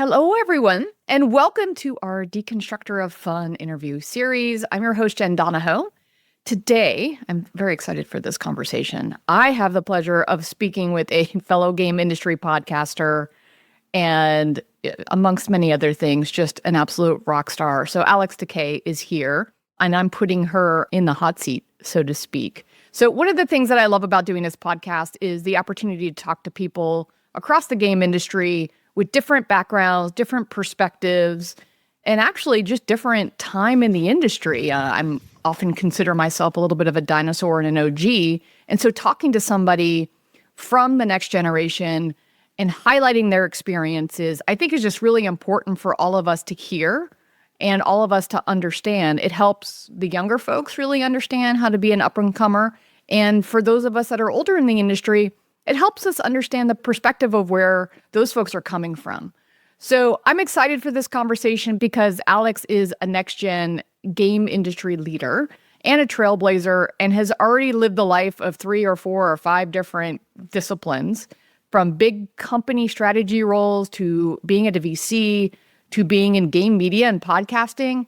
Hello, everyone, and welcome to our Deconstructor of Fun interview series. I'm your host, Jen Donahoe. Today, I'm very excited for this conversation. I have the pleasure of speaking with a fellow game industry podcaster and, amongst many other things, just an absolute rock star. So Alex Takei is here, and I'm putting her in the hot seat, so to speak. So one of the things that I love about doing this podcast is the opportunity to talk to people across the game industry with different backgrounds, different perspectives, and actually just different time in the industry. I'm often consider myself a little bit of a dinosaur and an OG. And so talking to somebody from the next generation and highlighting their experiences, I think is just really important for all of us to hear and all of us to understand. It helps the younger folks really understand how to be an up-and-comer. And for those of us that are older in the industry, it helps us understand the perspective of where those folks are coming from. So I'm excited for this conversation because Alex is a next-gen game industry leader and a trailblazer and has already lived the life of 3 or 4 or 5 different disciplines, from big company strategy roles to being at a VC to being in game media and podcasting,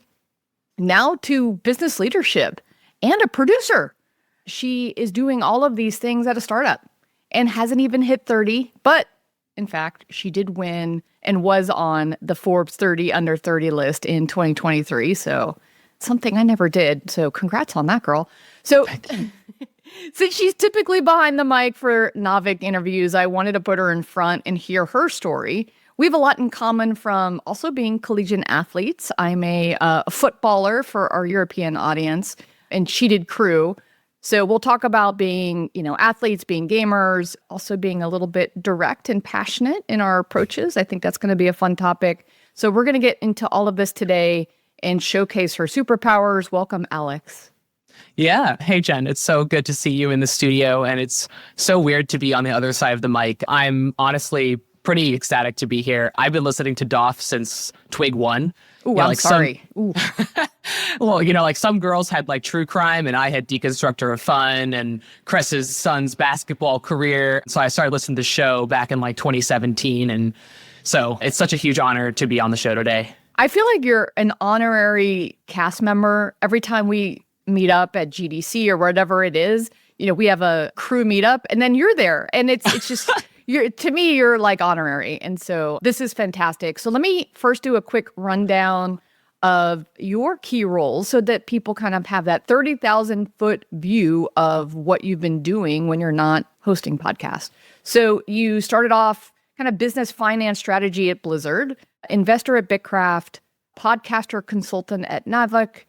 now to business leadership and a producer. She is doing all of these things at a startup and hasn't even hit 30, but in fact, she did win and was on the Forbes 30 under 30 list in 2023. So something I never did. So congrats on that, girl. So since she's typically behind the mic for Naavik interviews, I wanted to put her in front and hear her story. We have a lot in common from also being collegiate athletes. I'm a footballer for our European audience, and she did crew. So we'll talk about being, athletes, being gamers, also being a little bit direct and passionate in our approaches. I think that's going to be a fun topic. So we're going to get into all of this today and showcase her superpowers. Welcome, Alex. Yeah. Hey, Jen. It's so good to see you in the studio, and it's so weird to be on the other side of the mic. I'm honestly pretty ecstatic to be here. I've been listening to Doff since Twig 1. Ooh, I'm sorry. Well, some girls had true crime, and I had Deconstructor of Fun and Cress's son's basketball career. So I started listening to the show back in 2017. And so it's such a huge honor to be on the show today. I feel like you're an honorary cast member. Every time we meet up at GDC or whatever it is, we have a crew meetup and then you're there. And it's just... To me, you're honorary. And so this is fantastic. So let me first do a quick rundown of your key roles so that people kind of have that 30,000 foot view of what you've been doing when you're not hosting podcasts. So you started off kind of business finance strategy at Blizzard, investor at Bitcraft, podcaster consultant at Naavik,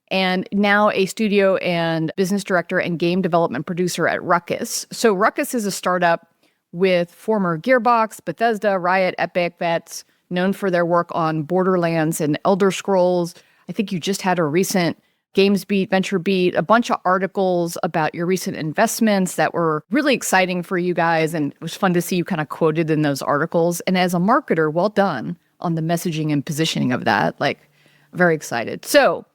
and now a studio and business director and game development producer at Ruckus. So Ruckus is a startup with former Gearbox, Bethesda, Riot, Epic vets, known for their work on Borderlands and Elder Scrolls. I think you just had a recent Games Beat, Venture Beat, a bunch of articles about your recent investments that were really exciting for you guys. And it was fun to see you kind of quoted in those articles. And as a marketer, well done on the messaging and positioning of that. Very excited. So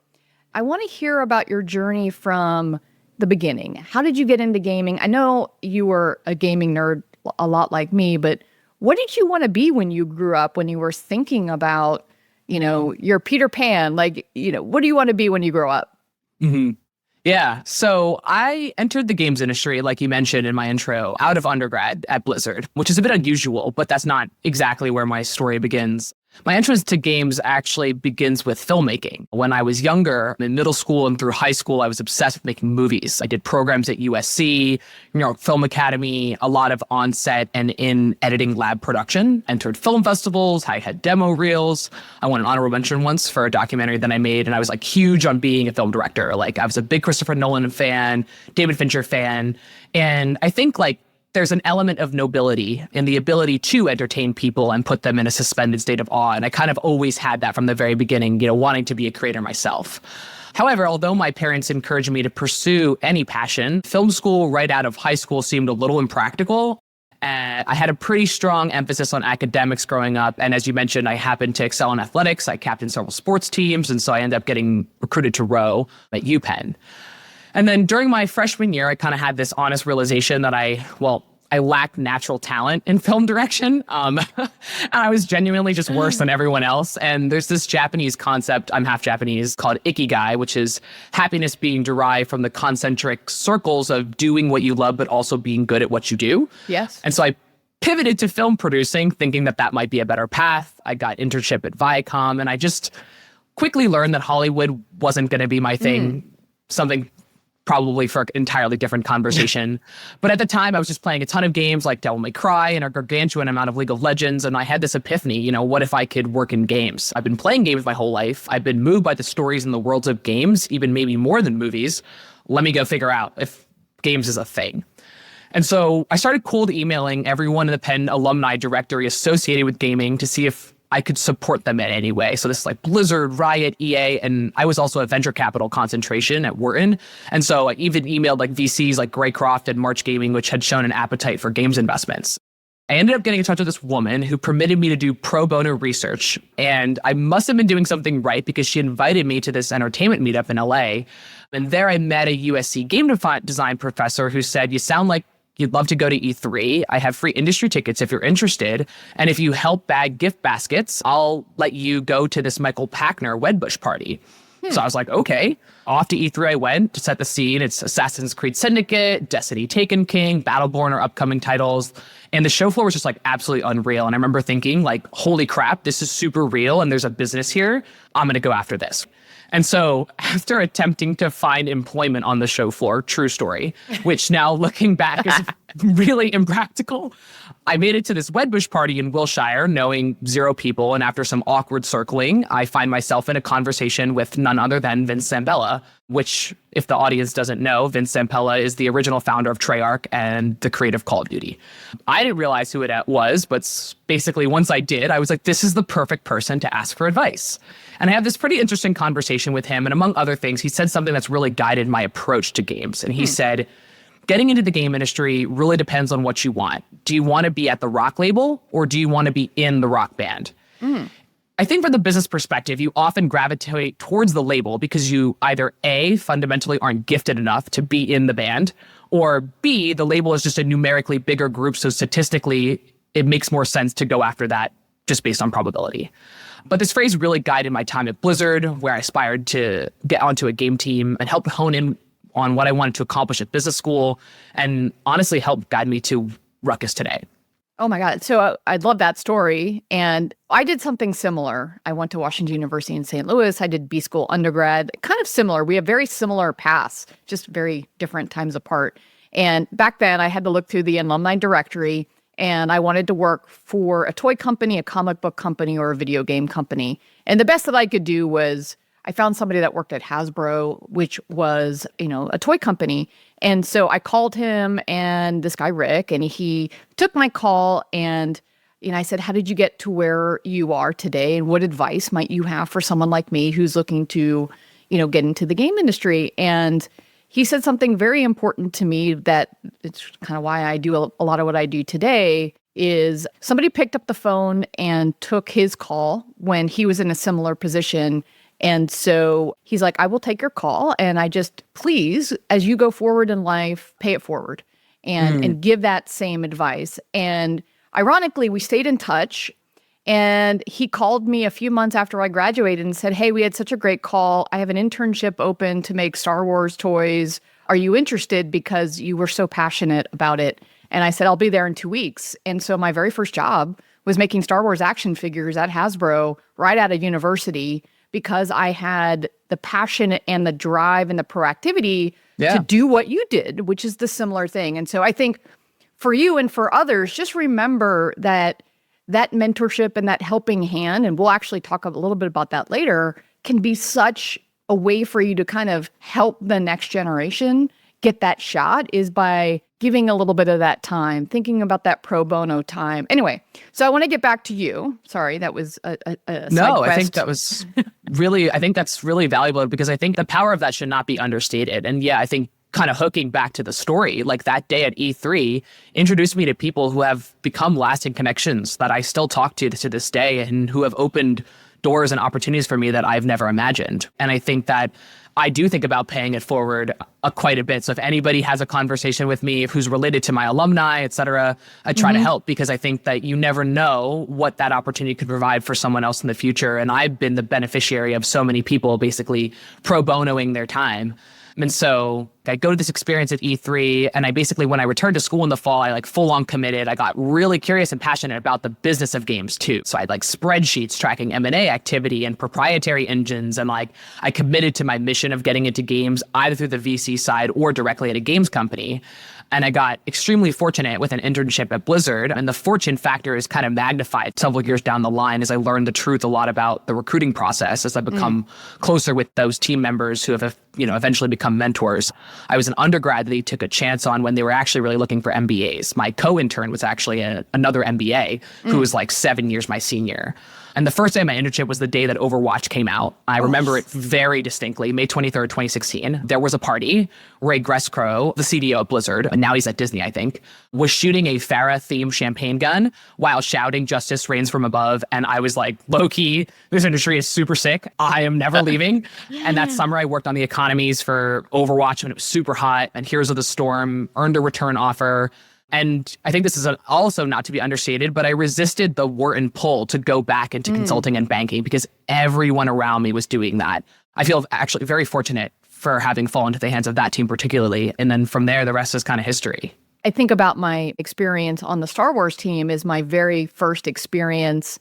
I want to hear about your journey from the beginning. How did you get into gaming? I know you were a gaming nerd a lot like me, but what did you want to be when you grew up, when you were thinking about, your Peter Pan? What do you want to be when you grow up? Mm-hmm. Yeah. So I entered the games industry, like you mentioned in my intro, out of undergrad at Blizzard, which is a bit unusual, but that's not exactly where my story begins. My entrance to games actually begins with filmmaking. When I was younger, in middle school and through high school, I was obsessed with making movies. I did programs at USC, New York Film Academy, a lot of on-set and in-editing lab production, entered film festivals, I had demo reels. I won an honorable mention once for a documentary that I made, and I was huge on being a film director. I was a big Christopher Nolan fan, David Fincher fan, and I think there's an element of nobility in the ability to entertain people and put them in a suspended state of awe. And I kind of always had that from the very beginning, wanting to be a creator myself. However, although my parents encouraged me to pursue any passion, film school right out of high school seemed a little impractical. I had a pretty strong emphasis on academics growing up. And as you mentioned, I happened to excel in athletics. I captained several sports teams. And so I ended up getting recruited to row at UPenn. And then during my freshman year, I kind of had this honest realization that I I lacked natural talent in film direction. And I was genuinely just worse than everyone else. And there's this Japanese concept, I'm half Japanese, called ikigai, which is happiness being derived from the concentric circles of doing what you love, but also being good at what you do. Yes. And so I pivoted to film producing, thinking that that might be a better path. I got internship at Viacom, and I just quickly learned that Hollywood wasn't going to be my thing, something probably for an entirely different conversation. But at the time, I was just playing a ton of games like Devil May Cry and a gargantuan amount of League of Legends. And I had this epiphany, what if I could work in games? I've been playing games my whole life. I've been moved by the stories and the worlds of games, even maybe more than movies. Let me go figure out if games is a thing. And so I started cold emailing everyone in the Penn alumni directory associated with gaming to see if I could support them in any way. So this is like Blizzard, Riot, EA, and I was also a venture capital concentration at Wharton. And so I even emailed like VCs like Greycroft and March Gaming, which had shown an appetite for games investments. I ended up getting in touch with this woman who permitted me to do pro bono research. And I must have been doing something right because she invited me to this entertainment meetup in LA. And there I met a USC game design professor who said, "You sound like you'd love to go to E3. I have free industry tickets if you're interested. And if you help bag gift baskets, I'll let you go to this Michael Packner Wedbush party." So I was like, okay. Off to E3 I went to set the scene. It's Assassin's Creed Syndicate, Destiny Taken King, Battleborn are upcoming titles. And the show floor was just like absolutely unreal. And I remember thinking like, holy crap, this is super real and there's a business here. I'm going to go after this. And so after attempting to find employment on the show floor, true story, which now looking back is really impractical, I made it to this Wedbush party in Wilshire, knowing 0 people. And after some awkward circling, I find myself in a conversation with none other than Vince Zampella, which, if the audience doesn't know, Vince Zampella is the original founder of Treyarch and the creator of Call of Duty. I didn't realize who it was, but basically once I did, I was like, this is the perfect person to ask for advice. And I have this pretty interesting conversation with him. And among other things, he said something that's really guided my approach to games. And he said, getting into the game industry really depends on what you want. Do you want to be at the rock label or do you want to be in the rock band? I think from the business perspective, you often gravitate towards the label because you either A, fundamentally aren't gifted enough to be in the band, or B, the label is just a numerically bigger group. So statistically, it makes more sense to go after that just based on probability. But this phrase really guided my time at Blizzard, where I aspired to get onto a game team and help hone in on what I wanted to accomplish at business school, and honestly helped guide me to Ruckus today. Oh my God. So I love that story. And I did something similar. I went to Washington University in St. Louis. I did B school undergrad, kind of similar. We have very similar paths, just very different times apart. And back then I had to look through the alumni directory and I wanted to work for a toy company, a comic book company, or a video game company. And the best that I could do was I found somebody that worked at Hasbro, which was, a toy company. And so I called him and this guy, Rick, and he took my call and I said, how did you get to where you are today? And what advice might you have for someone like me who's looking to, get into the game industry? And he said something very important to me that it's kind of why I do a lot of what I do today is somebody picked up the phone and took his call when he was in a similar position. And so he's like, I will take your call. And I just, please, as you go forward in life, pay it forward and give that same advice. And ironically, we stayed in touch. And he called me a few months after I graduated and said, hey, we had such a great call. I have an internship open to make Star Wars toys. Are you interested? Because you were so passionate about it. And I said, I'll be there in 2 weeks. And so my very first job was making Star Wars action figures at Hasbro right out of university because I had the passion and the drive and the proactivity to do what you did, which is the similar thing. And so I think for you and for others, just remember that mentorship and that helping hand, and we'll actually talk a little bit about that later, can be such a way for you to kind of help the next generation get that shot is by giving a little bit of that time, thinking about that pro bono time. Anyway, so I want to get back to you. Sorry, that was a side No, quest. I think that was I think that's really valuable because I think the power of that should not be understated. And yeah, I think kind of hooking back to the story, like that day at E3 introduced me to people who have become lasting connections that I still talk to this day and who have opened doors and opportunities for me that I've never imagined. And I think that I do think about paying it forward quite a bit. So if anybody has a conversation with me who's related to my alumni, et cetera, I try to help, because I think that you never know what that opportunity could provide for someone else in the future. And I've been the beneficiary of so many people basically pro bonoing their time. And so I go to this experience at E3, and I basically, when I returned to school in the fall, I like full on committed. I got really curious and passionate about the business of games too. So I had like spreadsheets tracking M&A activity and proprietary engines. And like I committed to my mission of getting into games either through the VC side or directly at a games company. And I got extremely fortunate with an internship at Blizzard. And the fortune factor is kind of magnified several years down the line as I learned the truth a lot about the recruiting process, as I become closer with those team members who have, eventually become mentors. I was an undergrad that he took a chance on when they were actually really looking for MBAs. My co-intern was actually another MBA who was like 7 years my senior. And the first day of my internship was the day that Overwatch came out. I remember it very distinctly, May 23rd, 2016. There was a party. Ray Greskro, the CDO of Blizzard, and now he's at Disney, I think, was shooting a Farah-themed champagne gun while shouting "Justice reigns from above." And I was like, low-key, this industry is super sick. I am never leaving. And that summer, I worked on the economies for Overwatch when it was super hot, and Heroes of the Storm, earned a return offer. And I think this is also not to be understated, but I resisted the Wharton pull to go back into consulting and banking because everyone around me was doing that. I feel actually very fortunate for having fallen into the hands of that team particularly. And then from there, the rest is kind of history. I think about my experience on the Star Wars team is my very first experience,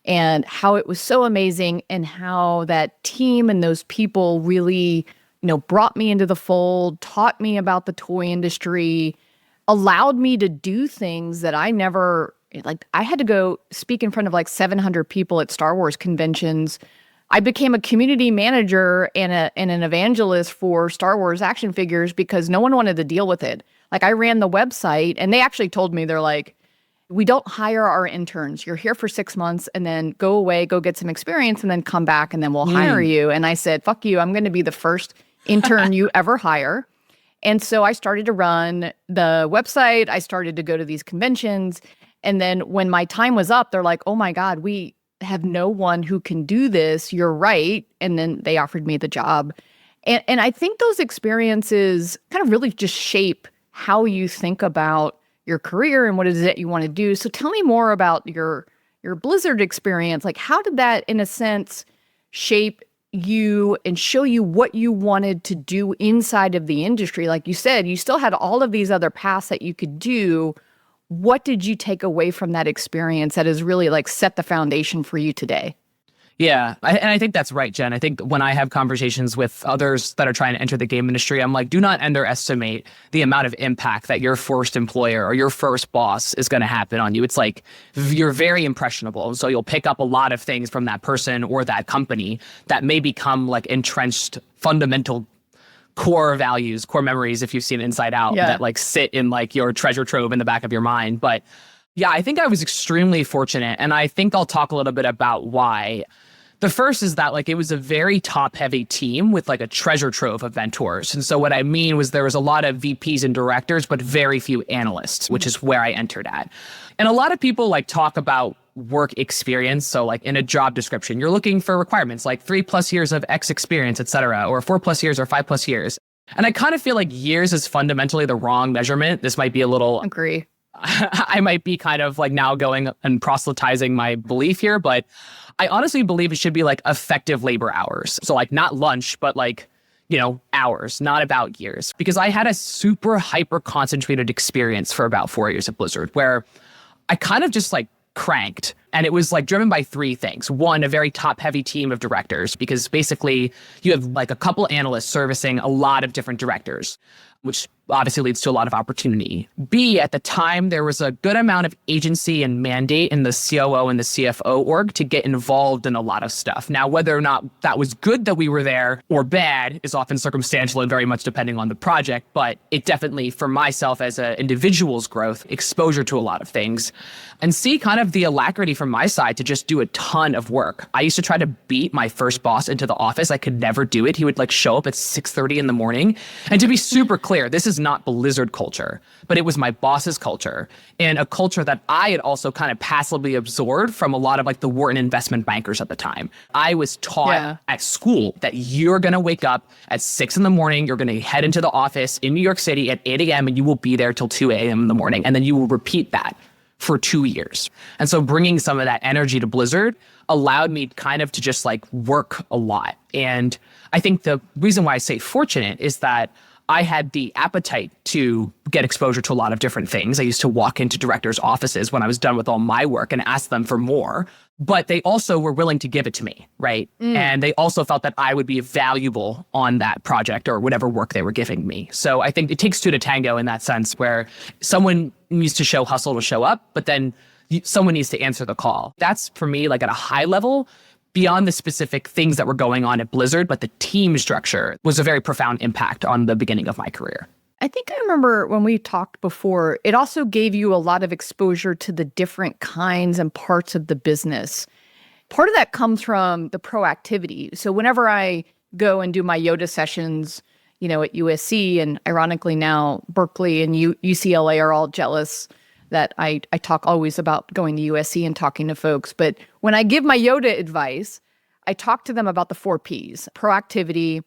and how it was so amazing, and how that team and those people really, brought me into the fold, taught me about the toy industry, allowed me to do things that I never, I had to go speak in front of like 700 people at Star Wars conventions. I became a community manager and an evangelist for Star Wars action figures because no one wanted to deal with it. Like, I ran the website, and they actually told me, they're like, we don't hire our interns. You're here for 6 months and then go away, go get some experience, and then come back, and then we'll hire you. And I said, fuck you. I'm going to be the first intern you ever hire. And so I started to run the website. I started to go to these conventions. And then when my time was up, they're like, oh my God, we have no one who can do this. You're right. And then they offered me the job. And I think those experiences kind of really just shape how you think about your career and what is it you want to do. So tell me more about your Blizzard experience. Like, how did that, in a sense, shape you and show you what you wanted to do inside of the industry? Like you said, you still had all of these other paths that you could do. What did you take away from that experience that has really like set the foundation for you today? Yeah, and I think that's right, Jen. I think when I have conversations with others that are trying to enter the game industry, I'm like, do not underestimate the amount of impact that your first employer or your first boss is going to happen on you. It's like, you're very impressionable. So you'll pick up a lot of things from that person or that company that may become like entrenched fundamental core values, core memories, if you've seen Inside Out, that like sit in like your treasure trove in the back of your mind. But yeah, I think I was extremely fortunate, and I think I'll talk a little bit about why. The first is that like it was a very top-heavy team with like a treasure trove of mentors. And so what I mean was there was a lot of VPs and directors, but very few analysts, which is where I entered at. And a lot of people like talk about work experience. So like in a job description, you're looking for requirements like 3+ years of X experience, et cetera, or 4+ years or 5+ years. And I kind of feel like years is fundamentally the wrong measurement. This might be a little... Agree. I might be kind of like now going and proselytizing my belief here, but I honestly believe it should be like effective labor hours. So like not lunch, but like, hours, not about years. Because I had a super hyper concentrated experience for about 4 years at Blizzard where I kind of just like cranked. And it was like driven by 3 things. One, a very top heavy team of directors, because basically you have like a couple analysts servicing a lot of different directors, which obviously leads to a lot of opportunity. B, at the time, there was a good amount of agency and mandate in the COO and the CFO org to get involved in a lot of stuff. Now, whether or not that was good that we were there or bad is often circumstantial and very much depending on the project, but it definitely, for myself as an individual's growth, exposure to a lot of things. And C, kind of the alacrity from my side to just do a ton of work. I used to try to beat my first boss into the office. I could never do it. He would like show up at 6:30 in the morning. And to be super clear, clear, this is not Blizzard culture, but it was my boss's culture and a culture that I had also kind of passively absorbed from a lot of like the Wharton investment bankers at the time. I was taught at school that you're going to wake up at 6 a.m, you're going to head into the office in New York City at 8 a.m. and you will be there till 2 a.m. in the morning. And then you will repeat that for 2 years. And so bringing some of that energy to Blizzard allowed me kind of to just like work a lot. And I think the reason why I say fortunate is that I had the appetite to get exposure to a lot of different things. I used to walk into directors' offices when I was done with all my work and ask them for more, but they also were willing to give it to me, right? And they also felt that I would be valuable on that project or whatever work they were giving me. So I think it takes two to tango in that sense, where someone needs to show hustle to show up, but then someone needs to answer the call. That's for me, like at a high level, beyond the specific things that were going on at Blizzard, but the team structure was a very profound impact on the beginning of my career. I think I remember when we talked before, it also gave you a lot of exposure to the different kinds and parts of the business. Part of that comes from the proactivity. So whenever I go and do my Yoda sessions, you know, at USC, and ironically now Berkeley and UCLA are all jealous that I talk always about going to USC and talking to folks. But when I give my Yoda advice, I talk to them about the 4 Ps: proactivity,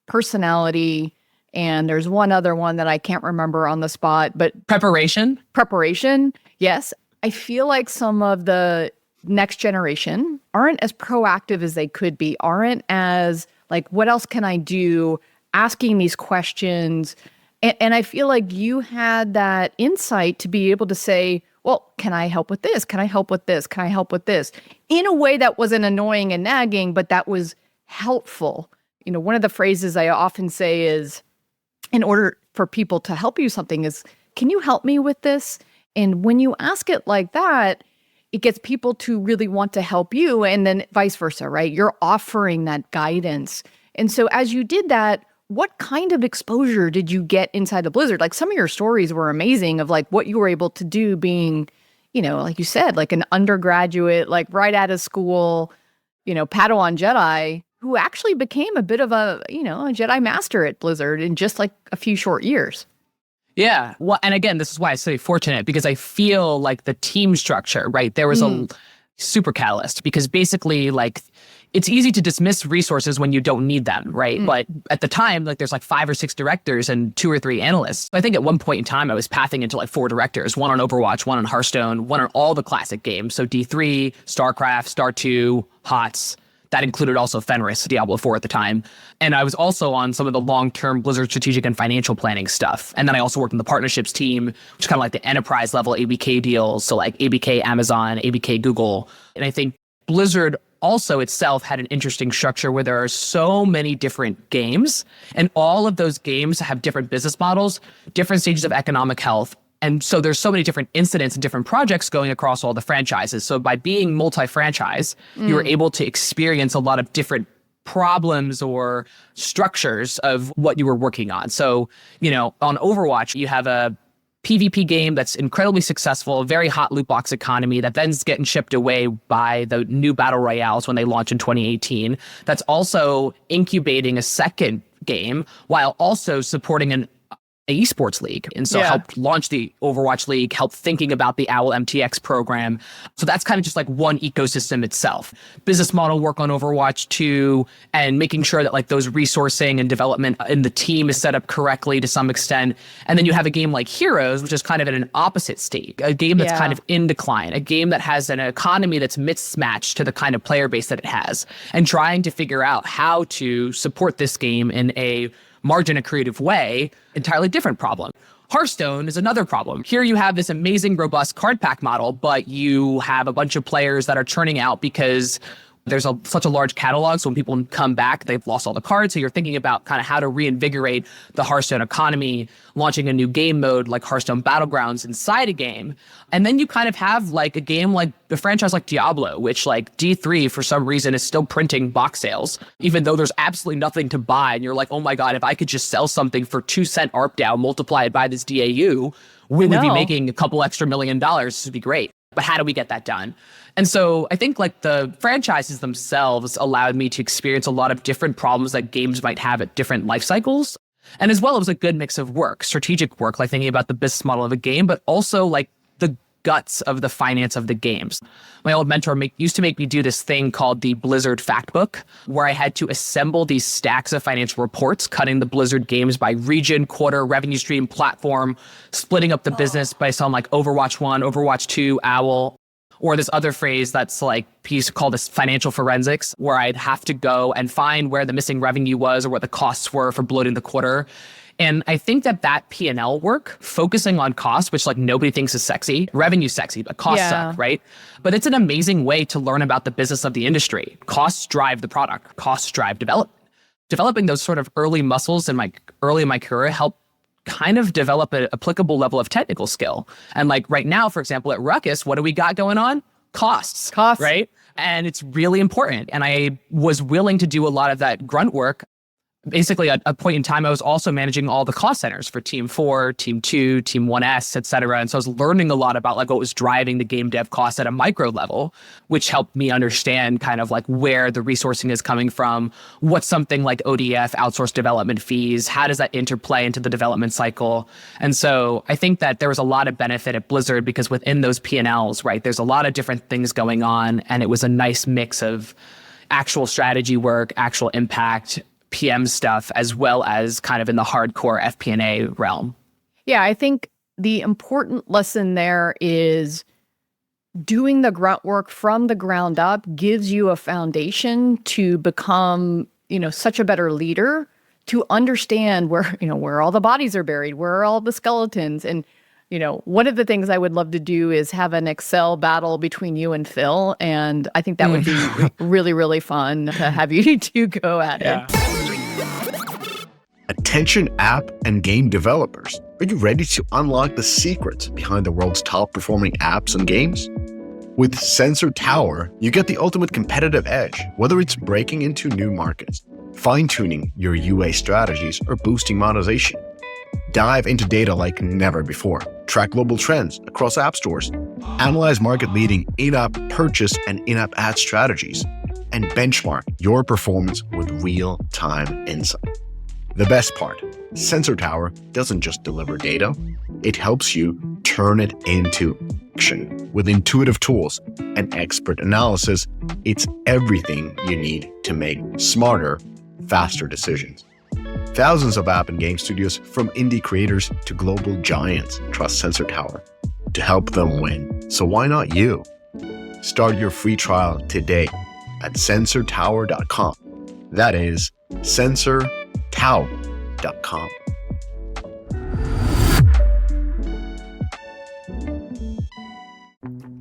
personality, and there's one other one that I can't remember on the spot, but Preparation, yes. I feel like some of the next generation aren't as proactive as they could be, aren't as like, what else can I do? Asking these questions. And I feel like you had that insight to be able to say, well, can I help with this? Can I help with this? Can I help with this? In a way that wasn't annoying and nagging, but that was helpful. You know, one of the phrases I often say is, in order for people to help you something is, can you help me with this? And when you ask it like that, it gets people to really want to help you, and then vice versa, right? You're offering that guidance. And so as you did that, what kind of exposure did you get inside the Blizzard? Like, some of your stories were amazing of like what you were able to do being, you know, like you said, like an undergraduate, like right out of school, you know, Padawan Jedi, who actually became a bit of a, you know, a Jedi master at Blizzard in just like a few short years. Yeah. Well, and again, this is why I say fortunate, because I feel like the team structure, right? There was a super catalyst, because basically like it's easy to dismiss resources when you don't need them, right? But at the time, like there's like 5 or 6 directors and 2 or 3 analysts. I think at one point in time, I was pathing into like 4 directors, one on Overwatch, one on Hearthstone, one on all the classic games. So D3, StarCraft, Star 2, HOTS. That included also Fenris, Diablo 4 at the time. And I was also on some of the long-term Blizzard strategic and financial planning stuff. And then I also worked in the partnerships team, which is kind of like the enterprise level ABK deals. So like ABK Amazon, ABK Google. And I think Blizzard also itself had an interesting structure where there are so many different games, and all of those games have different business models, different stages of economic health. And so there's so many different incidents and different projects going across all the franchises. So by being multi-franchise, you were able to experience a lot of different problems or structures of what you were working on. So, you know, on Overwatch, you have a PvP game that's incredibly successful, very hot loot box economy that then's getting shipped away by the new battle royales when they launch in 2018. That's also incubating a second game while also supporting an esports league. And so helped launch the Overwatch League, helped thinking about the OWL MTX program. So that's kind of just like one ecosystem itself. Business model work on Overwatch 2 and making sure that like those resourcing and development in the team is set up correctly to some extent. And then you have a game like Heroes, which is kind of in an opposite state, a game that's kind of in decline, a game that has an economy that's mismatched to the kind of player base that it has, and trying to figure out how to support this game in a margin accretive way, entirely different problem. Hearthstone is another problem. Here you have this amazing, robust card pack model, but you have a bunch of players that are churning out because there's such a large catalog. So when people come back, they've lost all the cards. So you're thinking about kind of how to reinvigorate the Hearthstone economy, launching a new game mode like Hearthstone Battlegrounds inside a game. And then you kind of have like a game like the franchise like Diablo, which like D3 for some reason is still printing box sales, even though there's absolutely nothing to buy. And you're like, oh my God, if I could just sell something for 2-cent ARPDAU multiplied by this DAU, we would be making a couple extra $1 million. This would be great. But how do we get that done? And so I think like the franchises themselves allowed me to experience a lot of different problems that games might have at different life cycles. And as well, it was a good mix of work, strategic work, like thinking about the business model of a game, but also like the guts of the finance of the games. My old mentor used to make me do this thing called the Blizzard Factbook, where I had to assemble these stacks of financial reports, cutting the Blizzard games by region, quarter, revenue stream, platform, splitting up the business based on like Overwatch 1, Overwatch 2, OWL, or this other phrase that's like piece called this financial forensics, where I'd have to go and find where the missing revenue was or what the costs were for bloating the quarter. And I think that P&L work, focusing on cost, which like nobody thinks is sexy, revenue's sexy, but costs suck, right? But it's an amazing way to learn about the business of the industry. Costs drive the product, costs drive development. Developing those sort of early muscles in my career helped kind of develop an applicable level of technical skill. And like right now, for example, at Ruckus, what do we got going on? Costs, right? And it's really important. And I was willing to do a lot of that grunt work. Basically, at a point in time, I was also managing all the cost centers for Team 4, Team 2, Team 1S, et cetera. And so I was learning a lot about like what was driving the game dev costs at a micro level, which helped me understand kind of like where the resourcing is coming from, what's something like ODF, outsourced development fees, how does that interplay into the development cycle? And so I think that there was a lot of benefit at Blizzard because within those P&Ls, right, there's a lot of different things going on. And it was a nice mix of actual strategy work, actual impact, PM stuff, as well as kind of in the hardcore FP&A realm. Yeah, I think the important lesson there is doing the grunt work from the ground up gives you a foundation to become, such a better leader, to understand where all the bodies are buried, where are all the skeletons. And, one of the things I would love to do is have an Excel battle between you and Phil. And I think that would be really, really fun to have you two go at it. Attention app and game developers, are you ready to unlock the secrets behind the world's top performing apps and games? With Sensor Tower, you get the ultimate competitive edge, whether it's breaking into new markets, fine-tuning your UA strategies, or boosting monetization. Dive into data like never before, track global trends across app stores, analyze market-leading in-app purchase and in-app ad strategies, and benchmark your performance with real-time insight. The best part, Sensor Tower doesn't just deliver data, it helps you turn it into action. With intuitive tools and expert analysis, it's everything you need to make smarter, faster decisions. Thousands of app and game studios, from indie creators to global giants, trust Sensor Tower to help them win. So why not you? Start your free trial today at sensortower.com. That is sensortower.com.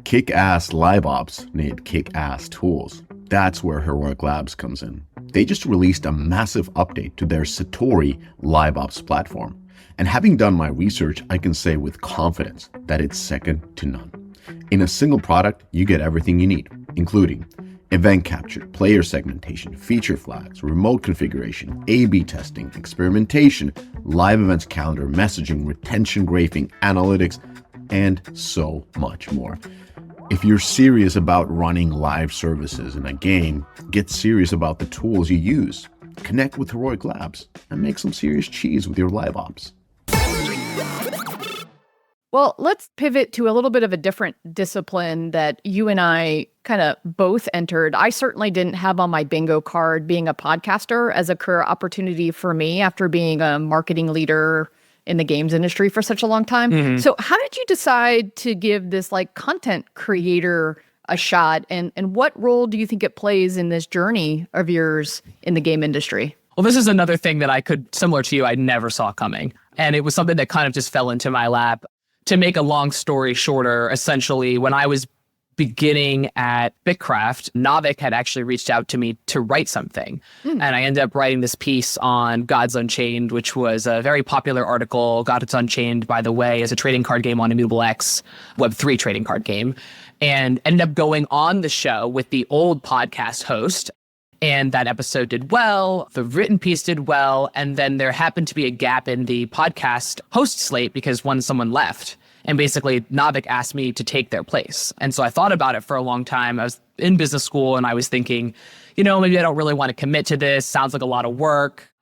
Kick-ass live ops need kick-ass tools. That's where Heroic Labs comes in. They just released a massive update to their Satori live ops platform. And having done my research, I can say with confidence that it's second to none. In a single product, you get everything you need, including event capture, player segmentation, feature flags, remote configuration, A/B testing, experimentation, live events calendar, messaging, retention graphing, analytics, and so much more. If you're serious about running live services in a game, get serious about the tools you use. Connect with Heroic Labs and make some serious cheese with your live ops. Well, let's pivot to a little bit of a different discipline that you and I kind of both entered. I certainly didn't have on my bingo card being a podcaster as a career opportunity for me after being a marketing leader in the games industry for such a long time. Mm-hmm. So how did you decide to give this like content creator a shot? And what role do you think it plays in this journey of yours in the game industry? Well, this is another thing that similar to you, I never saw coming. And it was something that kind of just fell into my lap. To make a long story shorter, essentially, when I was beginning at Bitcraft, Navik had actually reached out to me to write something. And I ended up writing this piece on Gods Unchained, which was a very popular article. Gods Unchained, by the way, is a trading card game on Immutable X, Web3 trading card game, and ended up going on the show with the old podcast host. And that episode did well, the written piece did well, and then there happened to be a gap in the podcast host slate because someone left. And basically, Navik asked me to take their place. And so I thought about it for a long time. I was in business school and I was thinking, maybe I don't really want to commit to this. Sounds like a lot of work.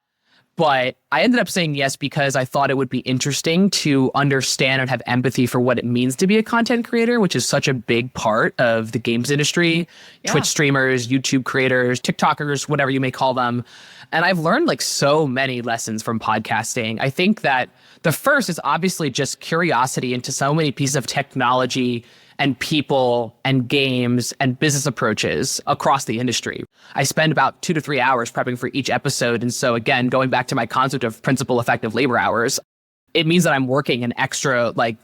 But I ended up saying yes because I thought it would be interesting to understand and have empathy for what it means to be a content creator, which is such a big part of the games industry. Yeah. Twitch streamers, YouTube creators, TikTokers, whatever you may call them. And I've learned like so many lessons from podcasting. I think that the first is obviously just curiosity into so many pieces of technology and people and games and business approaches across the industry. I spend about 2 to 3 hours prepping for each episode. And so again, going back to my concept of principal effective labor hours, it means that I'm working an extra like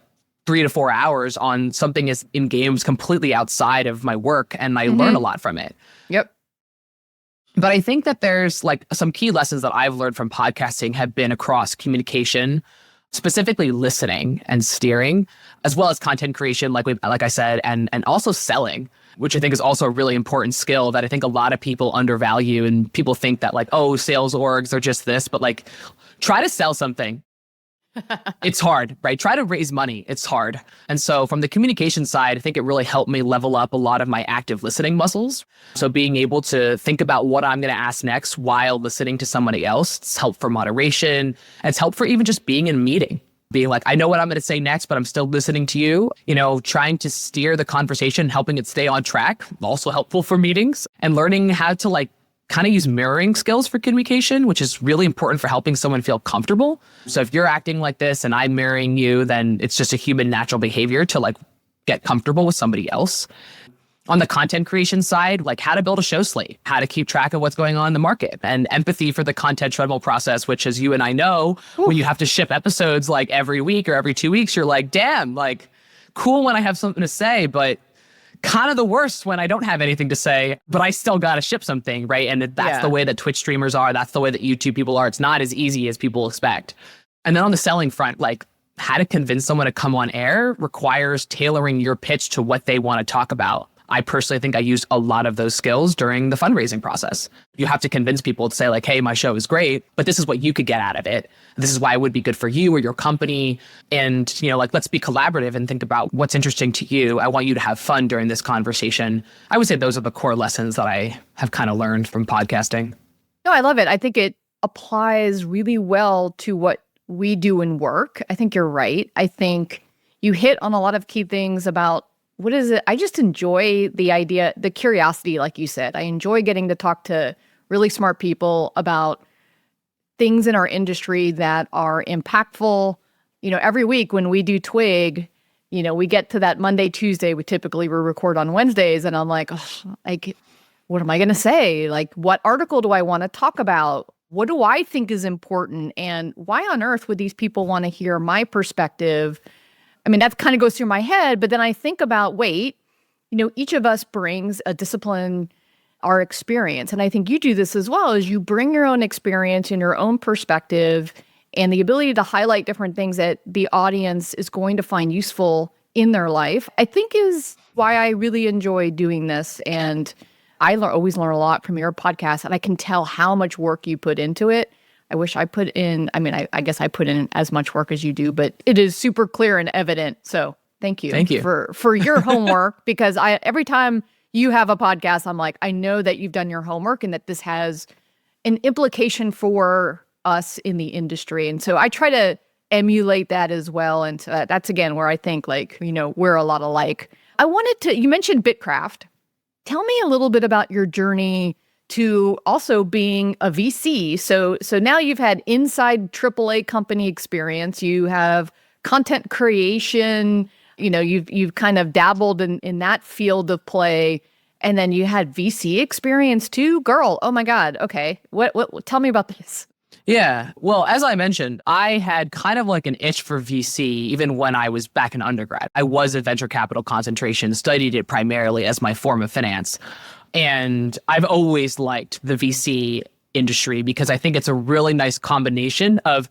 3 to 4 hours on something is in games completely outside of my work. And I learn a lot from it. Yep. But I think that there's like some key lessons that I've learned from podcasting have been across communication, specifically listening and steering, as well as content creation, like I said, and also selling, which I think is also a really important skill that I think a lot of people undervalue. And people think that like, oh, sales orgs are just this, but like try to sell something. It's hard, right? Try to raise money. It's hard. And so from the communication side, I think it really helped me level up a lot of my active listening muscles. So being able to think about what I'm going to ask next while listening to somebody else, it's helped for moderation. It's helped for even just being in a meeting. Being like, I know what I'm going to say next, but I'm still listening to you. You know, trying to steer the conversation, helping it stay on track, also helpful for meetings. And learning how to like kind of use mirroring skills for communication, which is really important for helping someone feel comfortable. So if you're acting like this and I'm mirroring you, then it's just a human natural behavior to like get comfortable with somebody else. On the content creation side, like how to build a show slate, how to keep track of what's going on in the market, and empathy for the content treadmill process, which as you and I know, when you have to ship episodes like every week or every 2 weeks, you're like, damn, like cool when I have something to say, but kind of the worst when I don't have anything to say, but I still got to ship something, right? And that's the way that Twitch streamers are. That's the way that YouTube people are. It's not as easy as people expect. And then on the selling front, like how to convince someone to come on air requires tailoring your pitch to what they want to talk about. I personally think I used a lot of those skills during the fundraising process. You have to convince people to say like, hey, my show is great, but this is what you could get out of it. This is why it would be good for you or your company. And, you know, like, let's be collaborative and think about what's interesting to you. I want you to have fun during this conversation. I would say those are the core lessons that I have kind of learned from podcasting. No, I love it. I think it applies really well to what we do in work. I think you're right. I think you hit on a lot of key things about what is it? I just enjoy the idea, the curiosity, like you said. I enjoy getting to talk to really smart people about things in our industry that are impactful. You know, every week when we do Twig, you know, we get to that Monday, Tuesday, we record on Wednesdays, and I'm like, oh, like, what am I going to say? Like, what article do I want to talk about? What do I think is important? And why on earth would these people want to hear my perspective? I mean, that kind of goes through my head, but then I think about, wait, you know, each of us brings a discipline, our experience. And I think you do this as well, is you bring your own experience and your own perspective and the ability to highlight different things that the audience is going to find useful in their life, I think is why I really enjoy doing this. And I always learn a lot from your podcast, and I can tell how much work you put into it. I wish I put in, I mean, I guess I put in as much work as you do, but it is super clear and evident. So thank you. For your homework, because every time you have a podcast, I'm like, I know that you've done your homework and that this has an implication for us in the industry. And so I try to emulate that as well. And so that's, again, where I think, like, you know, we're a lot alike. You mentioned Bitcraft. Tell me a little bit about your journey to also being a VC. So now you've had inside AAA company experience. You have content creation. You know, you've kind of dabbled in that field of play, and then you had VC experience too. Girl, oh my God. Okay, what? Tell me about this. Yeah, well, as I mentioned, I had kind of like an itch for VC even when I was back in undergrad. I was a venture capital concentration, studied it primarily as my form of finance. And I've always liked the VC industry because I think it's a really nice combination of,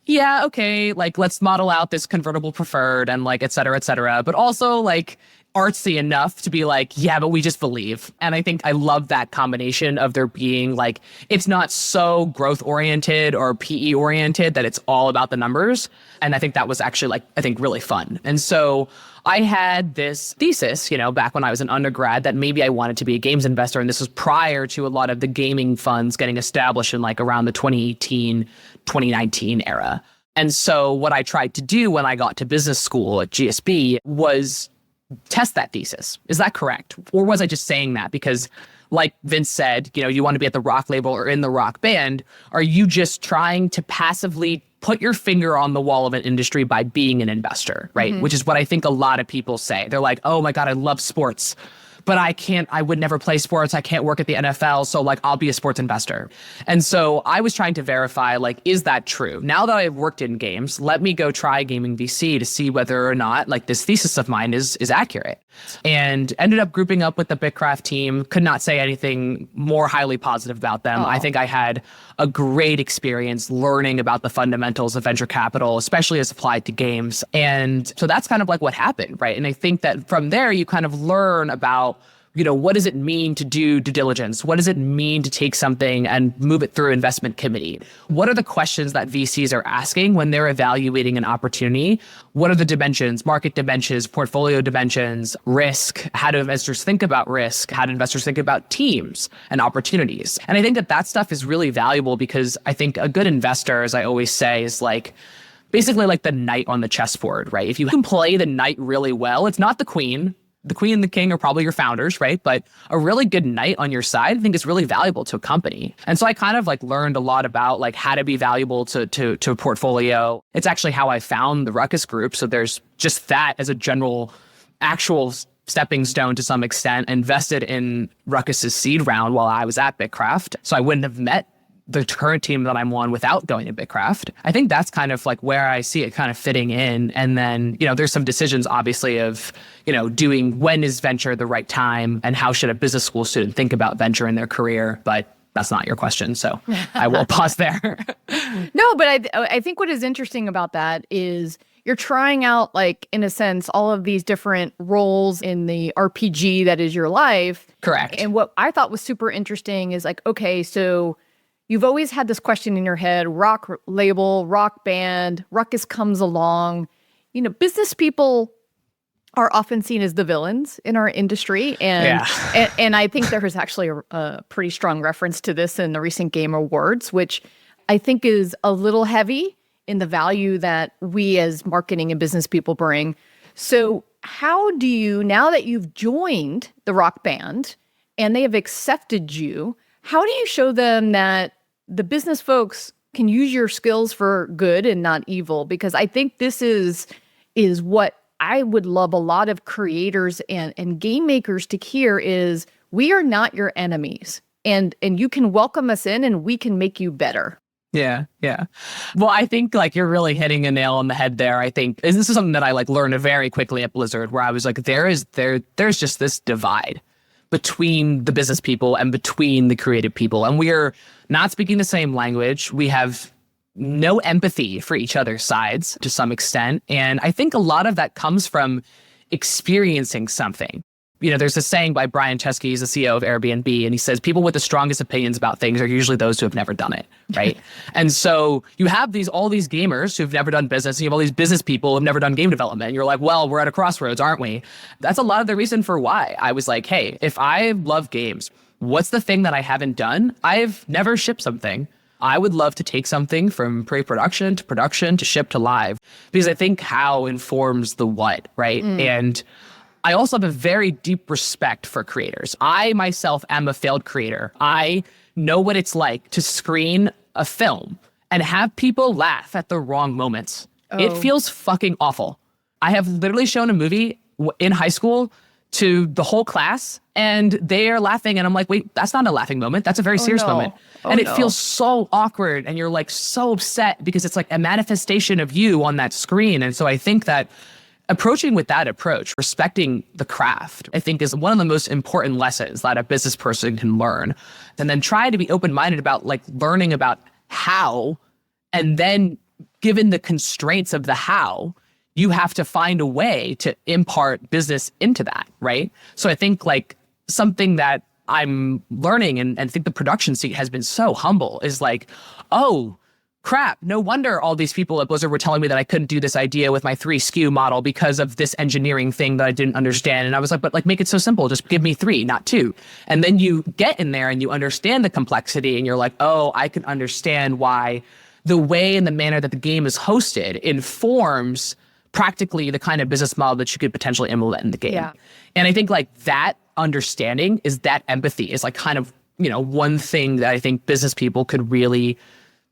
yeah, okay, like let's model out this convertible preferred and like, et cetera, but also like artsy enough to be like, yeah, but we just believe. And I think I love that combination of there being like, it's not so growth oriented or PE oriented that it's all about the numbers. And I think that was actually like, I think really fun. And so I had this thesis, back when I was an undergrad that maybe I wanted to be a games investor. And this was prior to a lot of the gaming funds getting established in like around the 2018, 2019 era. And so what I tried to do when I got to business school at GSB was test that thesis. Is that correct? Or was I just saying that because, like Vince said, you want to be at the rock label or in the rock band? Are you just trying to passively put your finger on the wall of an industry by being an investor, right? Which is what I think a lot of people say. They're like, oh my God, I love sports, but I would never play sports. I can't work at the NFL. So like, I'll be a sports investor. And so I was trying to verify, like, is that true? Now that I've worked in games, let me go try gaming VC to see whether or not like this thesis of mine is accurate. And ended up grouping up with the Bitcraft team. Could not say anything more highly positive about them. I think I had a great experience learning about the fundamentals of venture capital, especially as applied to games. And so that's kind of like what happened, right? And I think that from there, you kind of learn about, what does it mean to do due diligence? What does it mean to take something and move it through investment committee? What are the questions that VCs are asking when they're evaluating an opportunity? What are the dimensions, market dimensions, portfolio dimensions, risk? How do investors think about risk? How do investors think about teams and opportunities? And I think that stuff is really valuable because I think a good investor, as I always say, is like basically like the knight on the chessboard, right? If you can play the knight really well, it's not the queen. The queen and the king are probably your founders, right? But a really good knight on your side, I think, is really valuable to a company. And so I kind of like learned a lot about like how to be valuable to a portfolio. It's actually how I found the Ruckus Group. So there's just that as a general, actual stepping stone to some extent. Invested in Ruckus's seed round while I was at Bitcraft. So I wouldn't have met the current team that I'm on without going to Bitcraft. I think that's kind of like where I see it kind of fitting in. And then, there's some decisions obviously of, doing when is venture the right time and how should a business school student think about venture in their career. But that's not your question. So I will pause there. No, but I think what is interesting about that is you're trying out, like, in a sense, all of these different roles in the RPG that is your life. Correct. And what I thought was super interesting is like, okay, so you've always had this question in your head, rock label, rock band, Ruckus comes along. Business people are often seen as the villains in our industry. And and I think there is actually a pretty strong reference to this in the recent Game Awards, which I think is a little heavy in the value that we as marketing and business people bring. So how do you, now that you've joined the rock band and they have accepted you, how do you show them that the business folks can use your skills for good and not evil? Because I think this is what I would love a lot of creators and game makers to hear is we are not your enemies. And you can welcome us in and we can make you better. Yeah. Well, I think like you're really hitting a nail on the head there. I think this is something that I like learned very quickly at Blizzard, where I was like, there's just this divide between the business people and between the creative people. And we are not speaking the same language. We have no empathy for each other's sides to some extent. And I think a lot of that comes from experiencing something. There's a saying by Brian Chesky, he's the CEO of Airbnb, and he says, people with the strongest opinions about things are usually those who have never done it, right? And so you have all these gamers who've never done business, and you have all these business people who've never done game development. And you're like, well, we're at a crossroads, aren't we? That's a lot of the reason for why I was like, hey, if I love games, what's the thing that I haven't done? I've never shipped something. I would love to take something from pre-production to production to ship to live, because I think how informs the what, right? And I also have a very deep respect for creators. I myself am a failed creator. I know what it's like to screen a film and have people laugh at the wrong moments. It feels fucking awful. I have literally shown a movie in high school to the whole class and they are laughing and I'm like, wait, that's not a laughing moment. That's a very serious moment. And it feels so awkward and you're like so upset because it's like a manifestation of you on that screen. And so I think that approaching with that approach, respecting the craft, I think is one of the most important lessons that a business person can learn. And then try to be open-minded about like learning about how, and then given the constraints of the how, you have to find a way to impart business into that, right? So I think like something that I'm learning and think the production seat has been so humble is like, oh, crap, no wonder all these people at Blizzard were telling me that I couldn't do this idea with my 3 SKU model because of this engineering thing that I didn't understand. And I was like, but like, make it so simple. Just give me 3, not 2. And then you get in there and you understand the complexity and you're like, oh, I can understand why the way and the manner that the game is hosted informs practically the kind of business model that you could potentially implement in the game. Yeah. And I think like that understanding is that empathy is like kind of, one thing that I think business people could really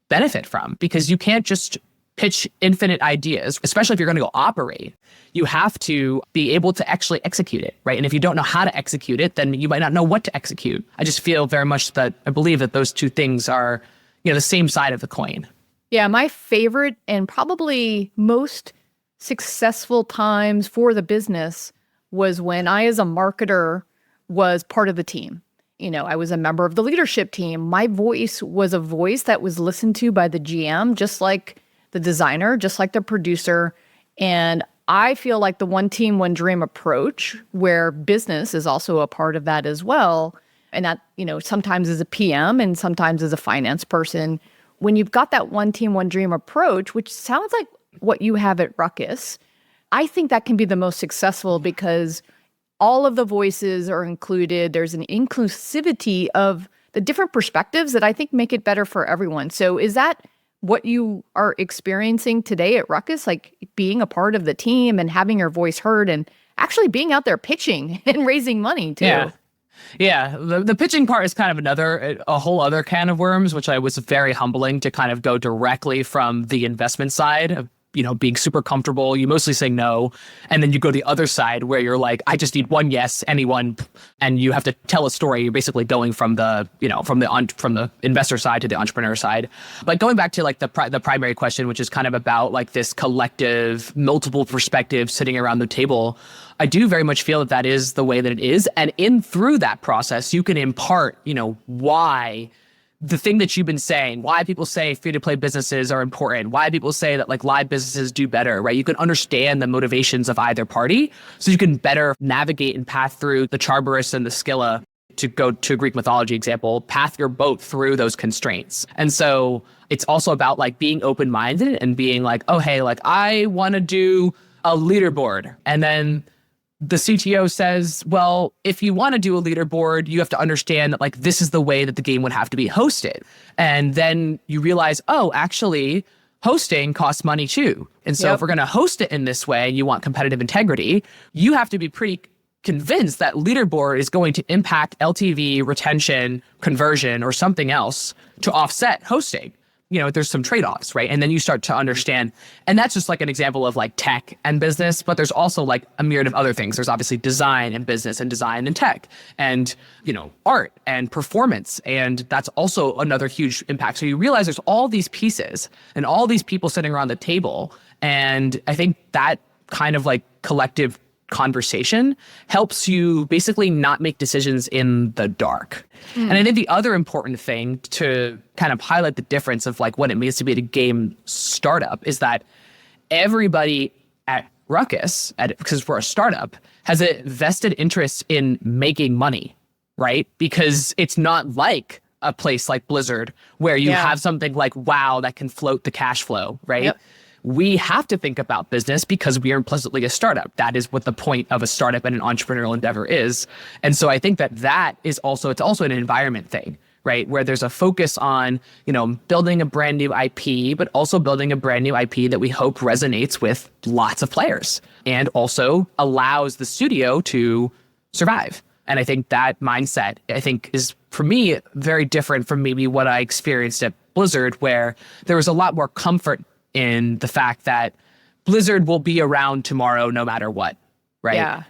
benefit from, because you can't just pitch infinite ideas, especially if you're going to go operate. You have to be able to actually execute it, right? And if you don't know how to execute it, then you might not know what to execute. I just feel very much that I believe that those two things are, the same side of the coin. Yeah, my favorite and probably most successful times for the business was when I, as a marketer, was part of the team. I was a member of the leadership team. My voice was a voice that was listened to by the GM, just like the designer, just like the producer. And I feel like the one team, one dream approach, where business is also a part of that as well. And that, sometimes as a PM and sometimes as a finance person, when you've got that one team, one dream approach, which sounds like what you have at Ruckus, I think that can be the most successful because all of the voices are included. There's an inclusivity of the different perspectives that I think make it better for everyone. So is that what you are experiencing today at Ruckus, like being a part of the team and having your voice heard and actually being out there pitching and raising money too? Yeah. The pitching part is kind of a whole other can of worms, which I was very humbling to kind of go directly from the investment side of, being super comfortable, you mostly say no. And then you go to the other side where you're like, I just need one yes, anyone. And you have to tell a story. You're basically going from the, from the investor side to the entrepreneur side. But going back to like the primary question, which is kind of about like this collective, multiple perspectives sitting around the table, I do very much feel that is the way that it is. And through that process, you can impart, why the thing that you've been saying, why people say free-to-play businesses are important, why people say that like live businesses do better, right? You can understand the motivations of either party, so you can better navigate and path through the Charberus and the Scylla, to go to a Greek mythology example, path your boat through those constraints. And so it's also about like being open-minded and being like, oh, hey, like I want to do a leaderboard. And then the CTO says, well, if you want to do a leaderboard, you have to understand that like this is the way that the game would have to be hosted. And then you realize, oh, actually, hosting costs money too. And so if we're going to host it in this way and you want competitive integrity, you have to be pretty convinced that leaderboard is going to impact LTV, retention, conversion, or something else to offset hosting. There's some trade-offs, right? And then you start to understand, and that's just like an example of like tech and business, but there's also like a myriad of other things. There's obviously design and business and design and tech and, art and performance. And that's also another huge impact. So you realize there's all these pieces and all these people sitting around the table. And I think that kind of like collective conversation helps you basically not make decisions in the dark. And I think the other important thing to kind of highlight the difference of like what it means to be a game startup is that everybody at Ruckus, because we're a startup, has a vested interest in making money, right? Because it's not like a place like Blizzard where you have something like WoW that can float the cash flow, right? Yep. We have to think about business because we are implicitly a startup. That is what the point of a startup and an entrepreneurial endeavor is. And so I think that is also, it's also an environment thing, right? Where there's a focus on, building a brand new IP, but also building a brand new IP that we hope resonates with lots of players and also allows the studio to survive. And I think that mindset, is for me very different from maybe what I experienced at Blizzard, where there was a lot more comfort in the fact that Blizzard will be around tomorrow no matter what, right? Yeah.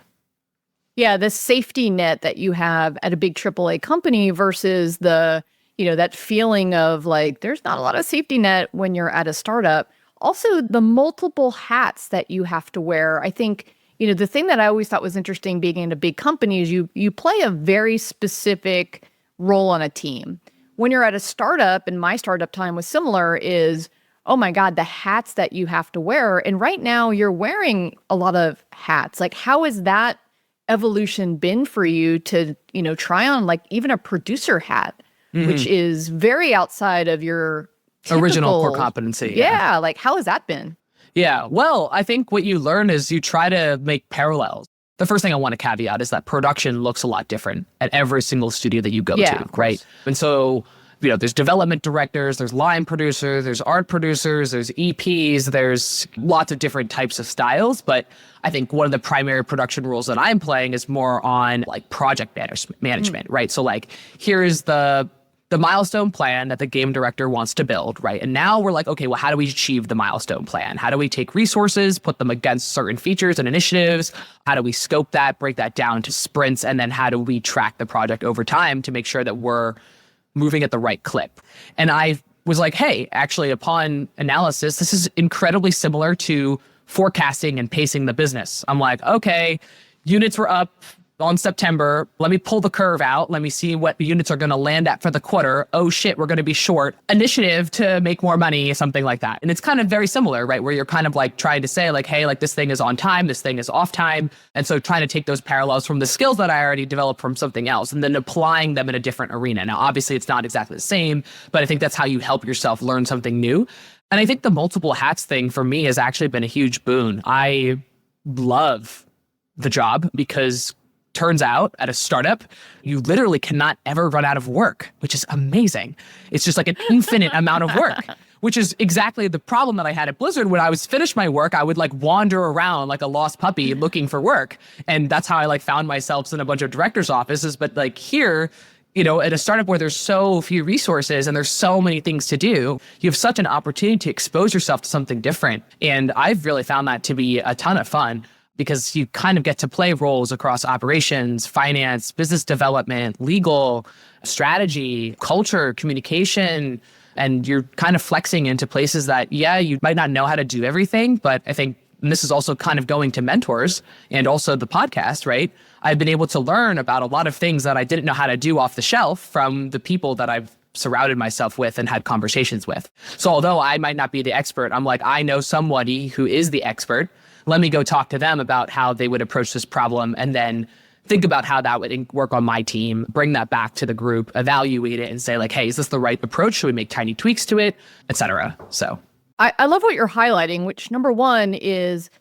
Yeah, the safety net that you have at a big AAA company versus the, that feeling of like, there's not a lot of safety net when you're at a startup. Also, the multiple hats that you have to wear. I think, the thing that I always thought was interesting being in a big company is you play a very specific role on a team. When you're at a startup, and my startup time was similar, is oh my God, the hats that you have to wear. And right now you're wearing a lot of hats. Like, how has that evolution been for you to, try on like even a producer hat, which is very outside of your original core Typical. competency. Yeah, like how has that been? Yeah. Well, I think what you learn is you try to make parallels. The first thing I want to caveat is that production looks a lot different at every single studio that you go Yeah, to, of right? course. And so, there's development directors, there's line producers, there's art producers, there's EPs, there's lots of different types of styles. But I think one of the primary production rules that I'm playing is more on like project management, right? So like, here's the milestone plan that the game director wants to build, right? And now we're like, okay, well, how do we achieve the milestone plan? How do we take resources, put them against certain features and initiatives? How do we scope that, break that down to sprints? And then how do we track the project over time to make sure that we're moving at the right clip? And I was like, hey, actually, upon analysis, this is incredibly similar to forecasting and pacing the business. I'm like, okay, units were up on September. Let me pull the curve out. Let me see what the units are going to land at for the quarter. Oh shit, we're going to be short. Initiative to make more money, something like that. And it's kind of very similar, right? Where you're kind of like trying to say like, hey, like this thing is on time, this thing is off time. And so trying to take those parallels from the skills that I already developed from something else and then applying them in a different arena. Now, obviously it's not exactly the same, but I think that's how you help yourself learn something new. And I think the multiple hats thing for me has actually been a huge boon. I love the job because turns out at a startup, you literally cannot ever run out of work, which is amazing. It's just like an infinite amount of work, which is exactly the problem that I had at Blizzard. When I was finished my work, I would like wander around like a lost puppy looking for work. And that's how I like found myself in a bunch of directors' offices. But like here, at a startup where there's so few resources and there's so many things to do, you have such an opportunity to expose yourself to something different. And I've really found that to be a ton of fun, because you kind of get to play roles across operations, finance, business development, legal, strategy, culture, communication, and you're kind of flexing into places that, yeah, you might not know how to do everything, but I think, and this is also kind of going to mentors and also the podcast, right? I've been able to learn about a lot of things that I didn't know how to do off the shelf from the people that I've surrounded myself with and had conversations with. So although I might not be the expert, I'm like, I know somebody who is the expert. Let me go talk to them about how they would approach this problem and then think about how that would work on my team, bring that back to the group, evaluate it and say like, hey, is this the right approach? Should we make tiny tweaks to it, et cetera? So I love what you're highlighting, which number one is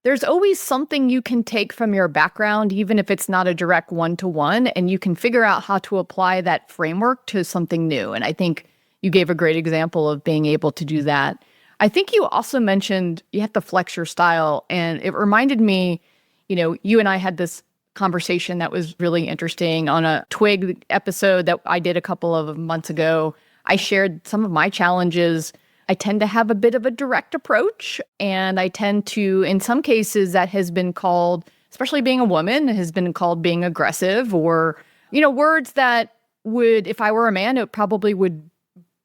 there's always something you can take from your background, even if it's not a direct one-to-one, and you can figure out how to apply that framework to something new. And I think you gave a great example of being able to do that. I think you also mentioned you have to flex your style. And it reminded me, you and I had this conversation that was really interesting on a Twig episode that I did a couple of months ago. I shared some of my challenges. I tend to have a bit of a direct approach. And I tend to, in some cases, that has been called, especially being a woman, has been called being aggressive or, words that would, if I were a man, it probably would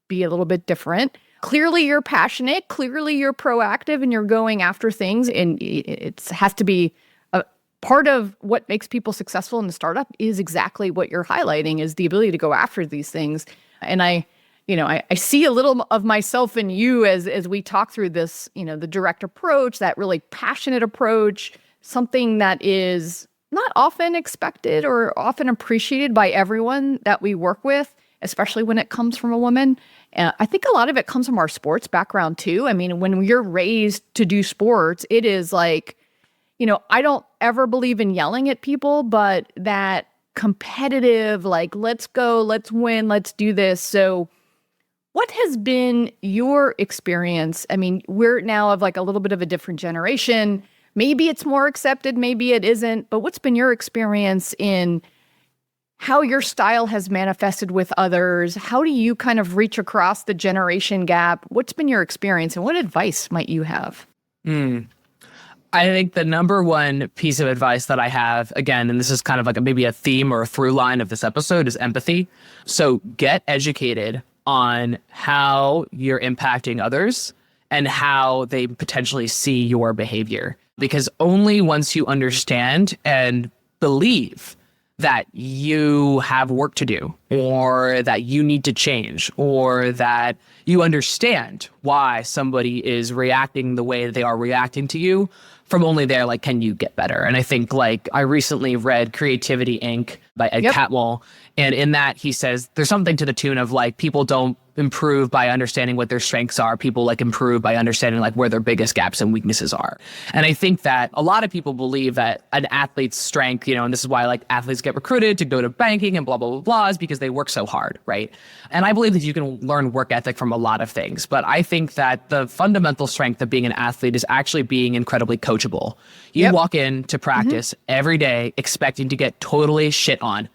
be a little bit different. Clearly you're passionate, clearly you're proactive and you're going after things. And it has to be a part of what makes people successful in the startup is exactly what you're highlighting is the ability to go after these things. And I see a little of myself in you as we talk through this, the direct approach, that really passionate approach, something that is not often expected or often appreciated by everyone that we work with, especially when it comes from a woman. I think a lot of it comes from our sports background too. I mean, when you're raised to do sports, it is like, I don't ever believe in yelling at people, but that competitive, like, let's go, let's win, let's do this. So what has been your experience? I mean, we're now of like a little bit of a different generation. Maybe it's more accepted, maybe it isn't, but what's been your experience in how your style has manifested with others? How do you kind of reach across the generation gap? What's been your experience and what advice might you have? I think the number one piece of advice that I have, again, and this is kind of like maybe a theme or a through line of this episode, is empathy. So get educated on how you're impacting others and how they potentially see your behavior. Because only once you understand and believe that you have work to do or that you need to change or that you understand why somebody is reacting the way they are reacting to you, from only there, like, can you get better? And I think like I recently read Creativity Inc. by Ed Catmull. And in that he says there's something to the tune of like, people don't improve by understanding what their strengths are. People like improve by understanding like where their biggest gaps and weaknesses are. And I think that a lot of people believe that an athlete's strength, and this is why like athletes get recruited to go to banking and blah, blah, blah, blah, is because they work so hard, right? And I believe that you can learn work ethic from a lot of things. But I think that the fundamental strength of being an athlete is actually being incredibly coachable. You walk into practice every day expecting to get totally shit on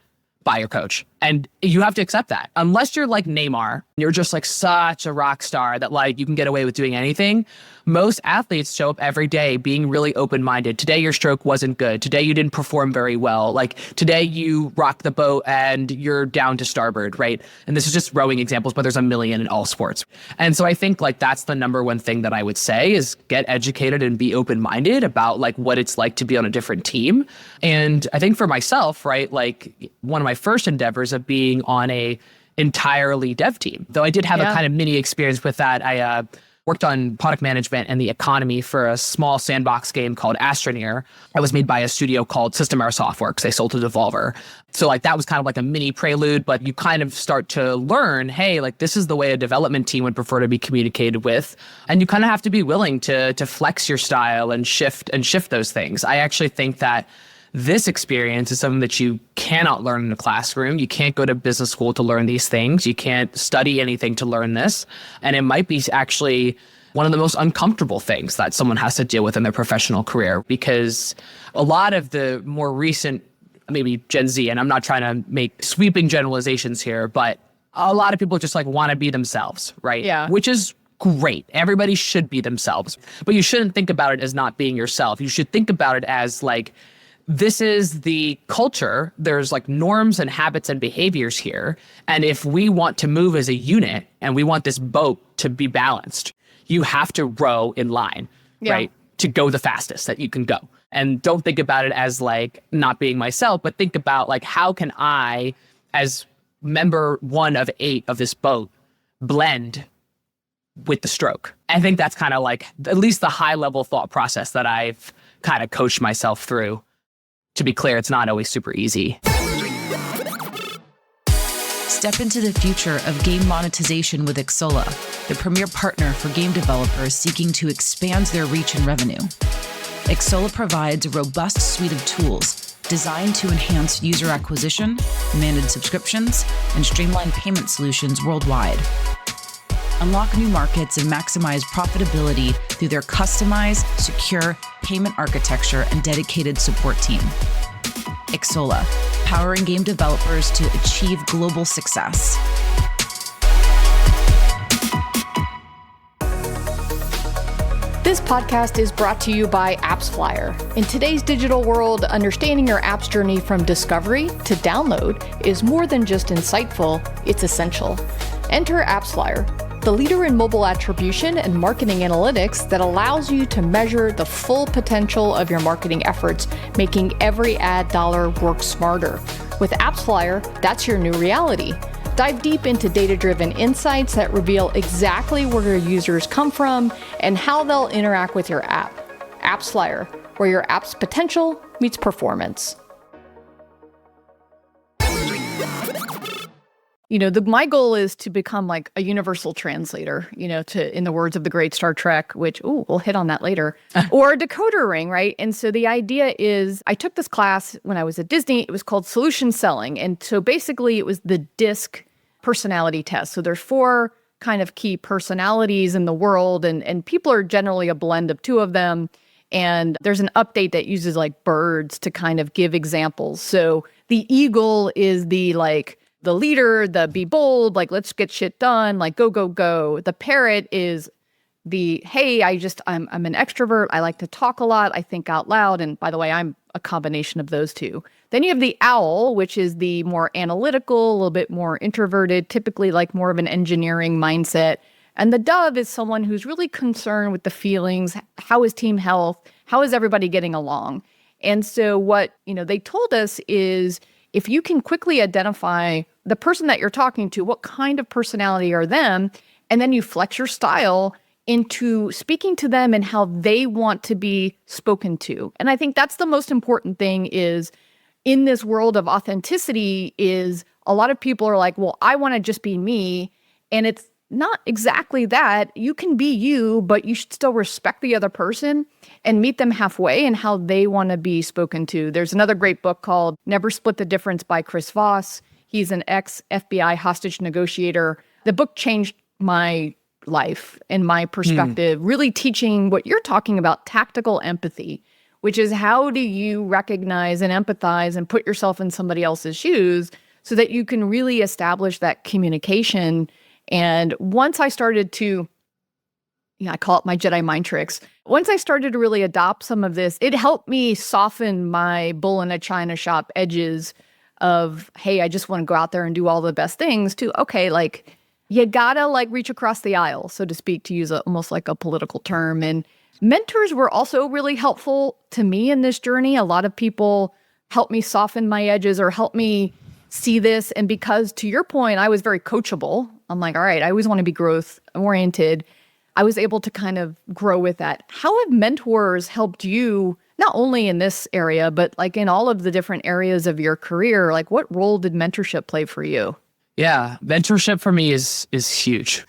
by your coach. And you have to accept that. Unless you're like Neymar, you're just like such a rock star that like you can get away with doing anything. Most athletes show up every day being really open-minded. Today, your stroke wasn't good. Today, you didn't perform very well. Like today, you rocked the boat and you're down to starboard, right? And this is just rowing examples, but there's a million in all sports. And so I think like that's the number one thing that I would say is get educated and be open-minded about like what it's like to be on a different team. And I think for myself, right, like one of my first endeavors of being on a entirely dev team, though I did have a kind of mini experience with that. I worked on product management and the economy for a small sandbox game called Astroneer. That was made by a studio called System Era Software because they sold to Devolver. So like that was kind of like a mini prelude, but you kind of start to learn, hey, like this is the way a development team would prefer to be communicated with. And you kind of have to be willing to flex your style and shift those things. I actually think that this experience is something that you cannot learn in a classroom. You can't go to business school to learn these things. You can't study anything to learn this. And it might be actually one of the most uncomfortable things that someone has to deal with in their professional career, because a lot of the more recent, maybe Gen Z, and I'm not trying to make sweeping generalizations here, but a lot of people just like want to be themselves, right? Yeah. Which is great. Everybody should be themselves, but you shouldn't think about it as not being yourself. You should think about it as like, this is the culture. There's like norms and habits and behaviors here. And if we want to move as a unit and we want this boat to be balanced, you have to row in line, right? To go the fastest that you can go. And don't think about it as like not being myself, but think about like, how can I, as member 1 of 8 of this boat, blend with the stroke? I think that's kind of like at least the high level thought process that I've kind of coached myself through. To be clear, it's not always super easy. Step into the future of game monetization with Xsolla, the premier partner for game developers seeking to expand their reach and revenue. Xsolla provides a robust suite of tools designed to enhance user acquisition, manage subscriptions, and streamline payment solutions worldwide. Unlock new markets and maximize profitability through their customized, secure payment architecture and dedicated support team. Xsolla, powering game developers to achieve global success. This podcast is brought to you by AppsFlyer. In today's digital world, understanding your app's journey from discovery to download is more than just insightful, it's essential. Enter AppsFlyer, the leader in mobile attribution and marketing analytics that allows you to measure the full potential of your marketing efforts, making every ad dollar work smarter. With AppsFlyer, that's your new reality. Dive deep into data-driven insights that reveal exactly where your users come from and how they'll interact with your app. AppsFlyer, where your app's potential meets performance. My goal is to become like a universal translator, in the words of the great Star Trek, which, we'll hit on that later, or a decoder ring, right? And so the idea is, I took this class when I was at Disney. It was called Solution Selling. And so basically it was the DISC personality test. So there's 4 kind of key personalities in the world, and people are generally a blend of 2 of them. And there's an update that uses like birds to kind of give examples. So the eagle is the leader, the be bold, like, let's get shit done, like, go, go, go. The parrot is the, hey, I'm an extrovert. I like to talk a lot. I think out loud. And by the way, I'm a combination of those 2. Then you have the owl, which is the more analytical, a little bit more introverted, typically like more of an engineering mindset. And the dove is someone who's really concerned with the feelings. How is team health? How is everybody getting along? And so what, they told us is, if you can quickly identify the person that you're talking to, what kind of personality are them, and then you flex your style into speaking to them and how they want to be spoken to. And I think that's the most important thing is, in this world of authenticity, is a lot of people are like, well, I want to just be me. And it's not exactly that. You can be you, but you should still respect the other person and meet them halfway and how they want to be spoken to. There's another great book called Never Split the Difference by Chris Voss. He's an ex-FBI hostage negotiator. The book changed my life and my perspective, really teaching what you're talking about, tactical empathy, which is how do you recognize and empathize and put yourself in somebody else's shoes so that you can really establish that communication. And once I started to, I call it my Jedi mind tricks. Once I started to really adopt some of this, it helped me soften my bull in a china shop edges of, hey, I just want to go out there and do all the best things, to, okay, like, you gotta like reach across the aisle, so to speak, to use almost like a political term. And mentors were also really helpful to me in this journey. A lot of people helped me soften my edges or help me see this. And because, to your point, I was very coachable. I'm like, all right, I always want to be growth oriented. I was able to kind of grow with that. How have mentors helped you, not only in this area, but like in all of the different areas of your career? Like, what role did mentorship play for you? Yeah, mentorship for me is huge.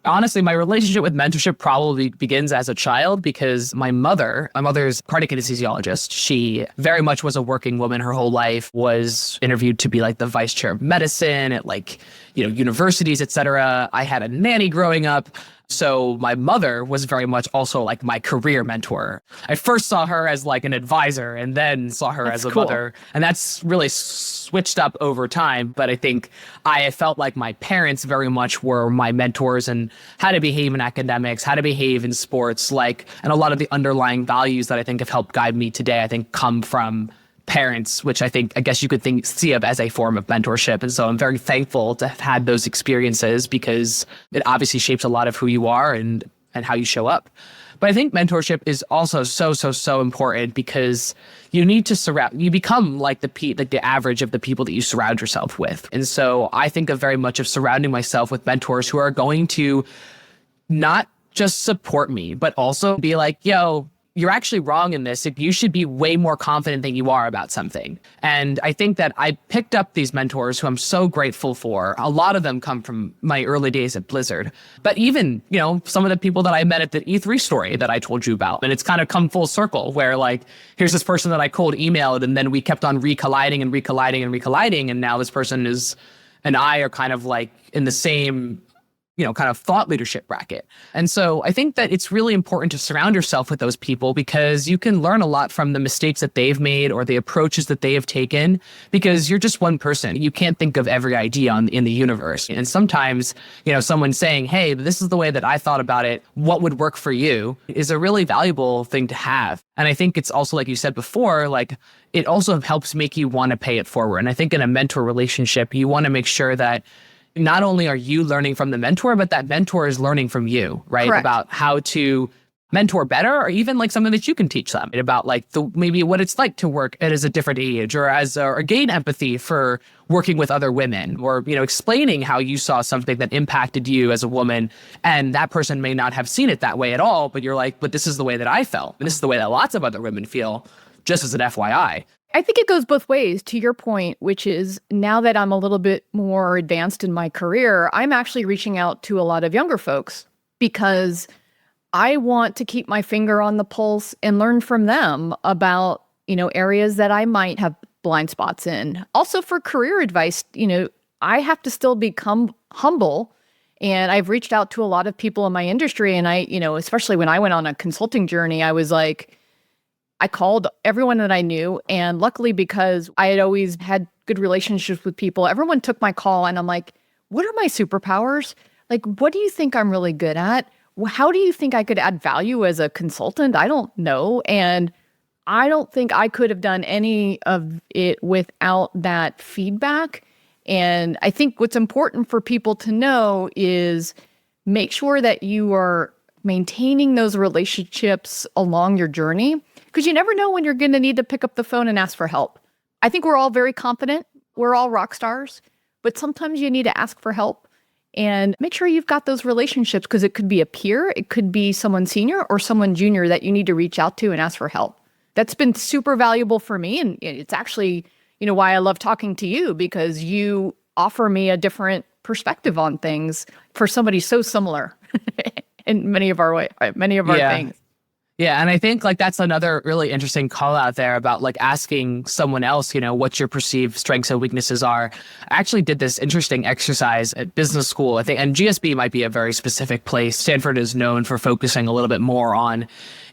Honestly, my relationship with mentorship probably begins as a child because my mother's cardiac anesthesiologist. She very much was a working woman her whole life, was interviewed to be like the vice chair of medicine at universities, et cetera. I had a nanny growing up. So my mother was very much also like my career mentor. I first saw her as like an advisor and then saw her as a mother. And that's really switched up over time. But I think I felt like my parents very much were my mentors and how to behave in academics, how to behave in sports, and a lot of the underlying values that I think have helped guide me today, I think come from parents, which I guess you could see of as a form of mentorship. And so I'm very thankful to have had those experiences because it obviously shapes a lot of who you are and how you show up. But I think mentorship is also so important because you need to you become like the average of the people that you surround yourself with. And so I think very much of surrounding myself with mentors who are going to not just support me, but also be like, yo, you're actually wrong in this. You should be way more confident than you are about something. And I think that I picked up these mentors who I'm so grateful for. A lot of them come from my early days at Blizzard. But even, some of the people that I met at the E3 story that I told you about. And it's kind of come full circle where here's this person that I cold emailed and then we kept on recolliding. And now this person and I are kind of like in the same kind of thought leadership bracket. And so I think that it's really important to surround yourself with those people because you can learn a lot from the mistakes that they've made or the approaches that they have taken because you're just one person. You can't think of every idea in the universe. And sometimes, someone saying, hey, this is the way that I thought about it. What would work for you is a really valuable thing to have. And I think it's also, like you said before, it also helps make you want to pay it forward. And I think in a mentor relationship, you want to make sure that not only are you learning from the mentor, but that mentor is learning from you, right? Correct. About how to mentor better, or even something that you can teach them about maybe what it's like to work at as a different age, or gain empathy for working with other women, or explaining how you saw something that impacted you as a woman, and that person may not have seen it that way at all, but you're like, but this is the way that I felt, and this is the way that lots of other women feel, just as an FYI. I think it goes both ways, to your point, which is now that I'm a little bit more advanced in my career, I'm actually reaching out to a lot of younger folks because I want to keep my finger on the pulse and learn from them about, areas that I might have blind spots in. Also for career advice, I have to still become humble. And I've reached out to a lot of people in my industry. And I, especially when I went on a consulting journey, I was like, I called everyone that I knew. And luckily, because I had always had good relationships with people, everyone took my call and I'm like, what are my superpowers? What do you think I'm really good at? How do you think I could add value as a consultant? I don't know. And I don't think I could have done any of it without that feedback. And I think what's important for people to know is make sure that you are maintaining those relationships along your journey, because you never know when you're going to need to pick up the phone and ask for help. I think we're all very confident. We're all rock stars, but sometimes you need to ask for help and make sure you've got those relationships, because it could be a peer, it could be someone senior or someone junior that you need to reach out to and ask for help. That's been super valuable for me. And it's actually, why I love talking to you, because you offer me a different perspective on things for somebody so similar in many of our things. Yeah, and I think like that's another really interesting call out there about like asking someone else, what your perceived strengths and weaknesses are. I actually did this interesting exercise at business school, I think, and GSB might be a very specific place. Stanford is known for focusing a little bit more on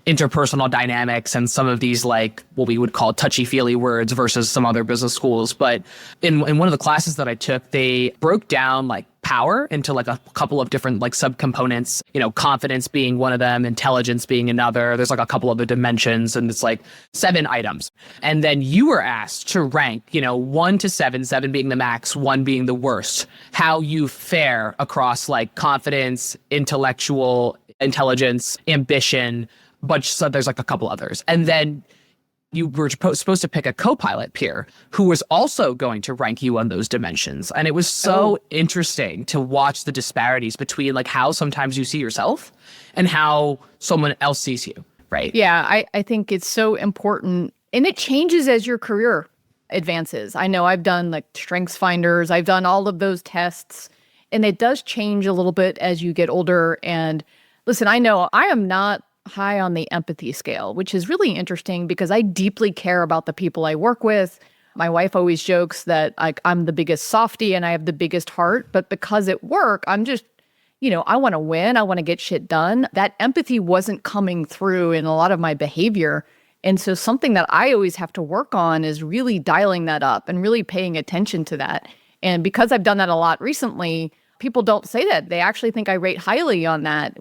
interpersonal dynamics and some of these like what we would call touchy-feely words versus some other business schools. But in one of the classes that I took, they broke down like power into like a couple of different like subcomponents, confidence being one of them, intelligence being another. There's like a couple other dimensions, and it's like 7 items. And then you were asked to rank, 1 to 7, 7 being the max, 1 being the worst, how you fare across like confidence, intellectual intelligence, ambition, but so there's like a couple others. And then you were supposed to pick a co-pilot peer who was also going to rank you on those dimensions. And it was so interesting to watch the disparities between like how sometimes you see yourself and how someone else sees you, right? Yeah, I think it's so important. And it changes as your career advances. I know I've done like strengths finders. I've done all of those tests. And it does change a little bit as you get older. And listen, I know I am not high on the empathy scale, which is really interesting because I deeply care about the people I work with. My wife always jokes that like I'm the biggest softie and I have the biggest heart, but because at work, I'm just, I want to win. I want to get shit done. That empathy wasn't coming through in a lot of my behavior. And so something that I always have to work on is really dialing that up and really paying attention to that. And because I've done that a lot recently, people don't say that. They actually think I rate highly on that,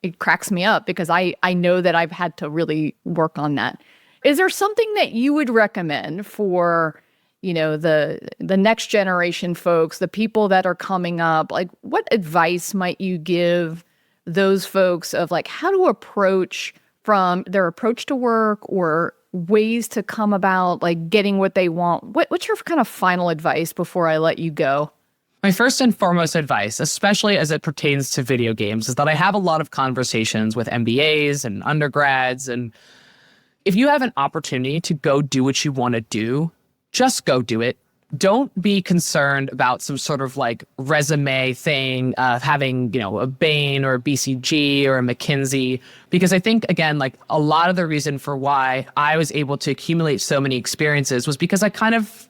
it cracks me up because I know that I've had to really work on that. Is there something that you would recommend for, the next generation folks, the people that are coming up? Like, what advice might you give those folks of like how to approach from their approach to work or ways to come about like getting what they want? What's your kind of final advice before I let you go? My first and foremost advice, especially as it pertains to video games, is that I have a lot of conversations with MBAs and undergrads. And if you have an opportunity to go do what you want to do, just go do it. Don't be concerned about some sort of like resume thing of having, a Bain or a BCG or a McKinsey, because I think, again, like a lot of the reason for why I was able to accumulate so many experiences was because I kind of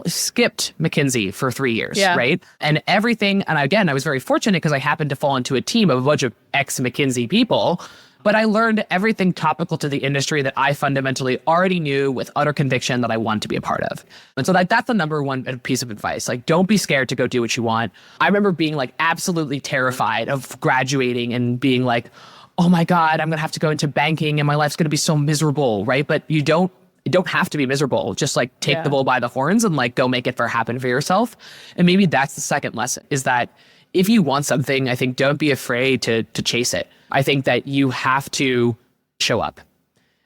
skipped McKinsey for 3 years, right? And everything, and again, I was very fortunate because I happened to fall into a team of a bunch of ex-McKinsey people, but I learned everything topical to the industry that I fundamentally already knew with utter conviction that I wanted to be a part of. And so that's the number one piece of advice. Like, don't be scared to go do what you want. I remember being like absolutely terrified of graduating and being like, oh my God, I'm going to have to go into banking and my life's going to be so miserable, right? But you don't have to be miserable. Just like take the bull by the horns and like go make it happen for yourself. And maybe that's the second lesson, is that if you want something, I think don't be afraid to chase it. I think that you have to show up.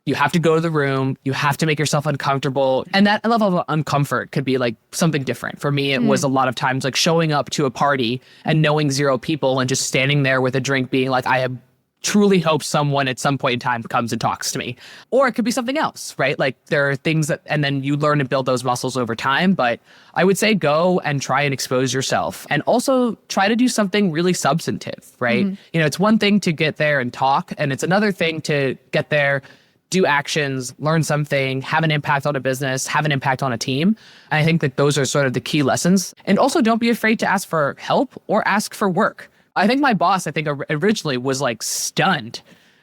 You have to go to the room. You have to make yourself uncomfortable. And that level of uncomfort could be like something different. For me, it was a lot of times like showing up to a party and knowing 0 people and just standing there with a drink being like, I have truly hope someone at some point in time comes and talks to me. Or it could be something else, right? Like there are things that, and then you learn and build those muscles over time. But I would say go and try and expose yourself, and also try to do something really substantive, right? It's one thing to get there and talk, and it's another thing to get there, do actions, learn something, have an impact on a business, have an impact on a team. And I think that those are sort of the key lessons. And also don't be afraid to ask for help or ask for work. I think my boss, originally was like stunned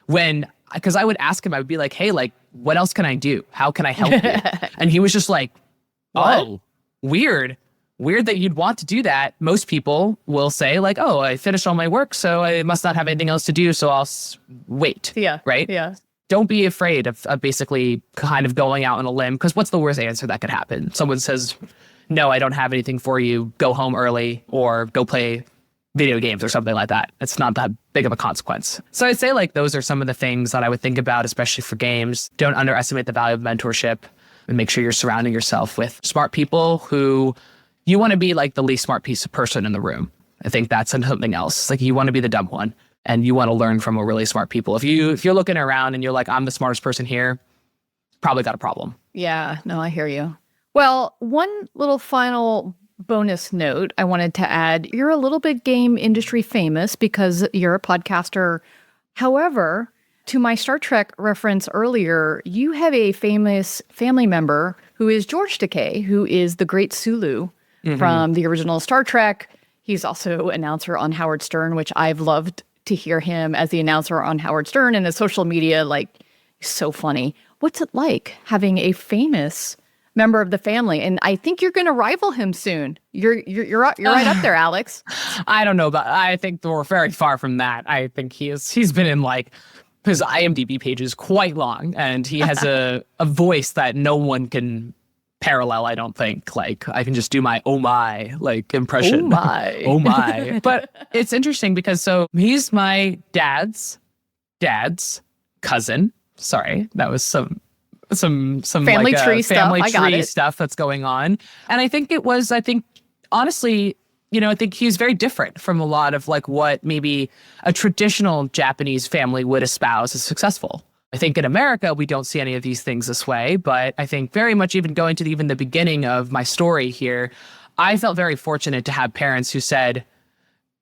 because I would ask him, I would be like, hey, like, what else can I do? How can I help you? And he was just like, oh, weird that you'd want to do that. Most people will say like, oh, I finished all my work, so I must not have anything else to do, so I'll wait. Yeah. Right? Yeah. Don't be afraid of basically kind of going out on a limb, because what's the worst answer that could happen? Someone says, no, I don't have anything for you. Go home early or go play video games or something like that. It's not that big of a consequence. So I'd say like those are some of the things that I would think about, especially for games. Don't underestimate the value of mentorship, and make sure you're surrounding yourself with smart people who you want to be like the least smart piece of person in the room. I think that's something else. Like you want to be the dumb one, and you want to learn from a really smart people. If you're looking around and you're like, I'm the smartest person here, probably got a problem. Yeah, no, I hear you. Well, one little final bonus note, I wanted to add, you're a little bit game industry famous because you're a podcaster. However, to my Star Trek reference earlier, you have a famous family member who is George Takei, who is the great Sulu from the original Star Trek. He's also announcer on Howard Stern, which I've loved to hear him as the announcer on Howard Stern, and his social media, like, so funny. What's it like having a famous member of the family? And I think you're going to rival him soon. You're right up there, Alex. I don't know, but I think we're very far from that. I think he's been in like his IMDb page is quite long, and he has a voice that no one can parallel, I don't think. Like, I can just do my oh my like impression. Oh my. Oh my. But it's interesting because so he's my dad's cousin. Sorry, that was some family like, tree stuff. Family I got tree it. stuff that's going on. And I think honestly, I think he's very different from a lot of like what maybe a traditional Japanese family would espouse as successful. I think in America, we don't see any of these things this way, but I think very much even going to even the beginning of my story here, I felt very fortunate to have parents who said,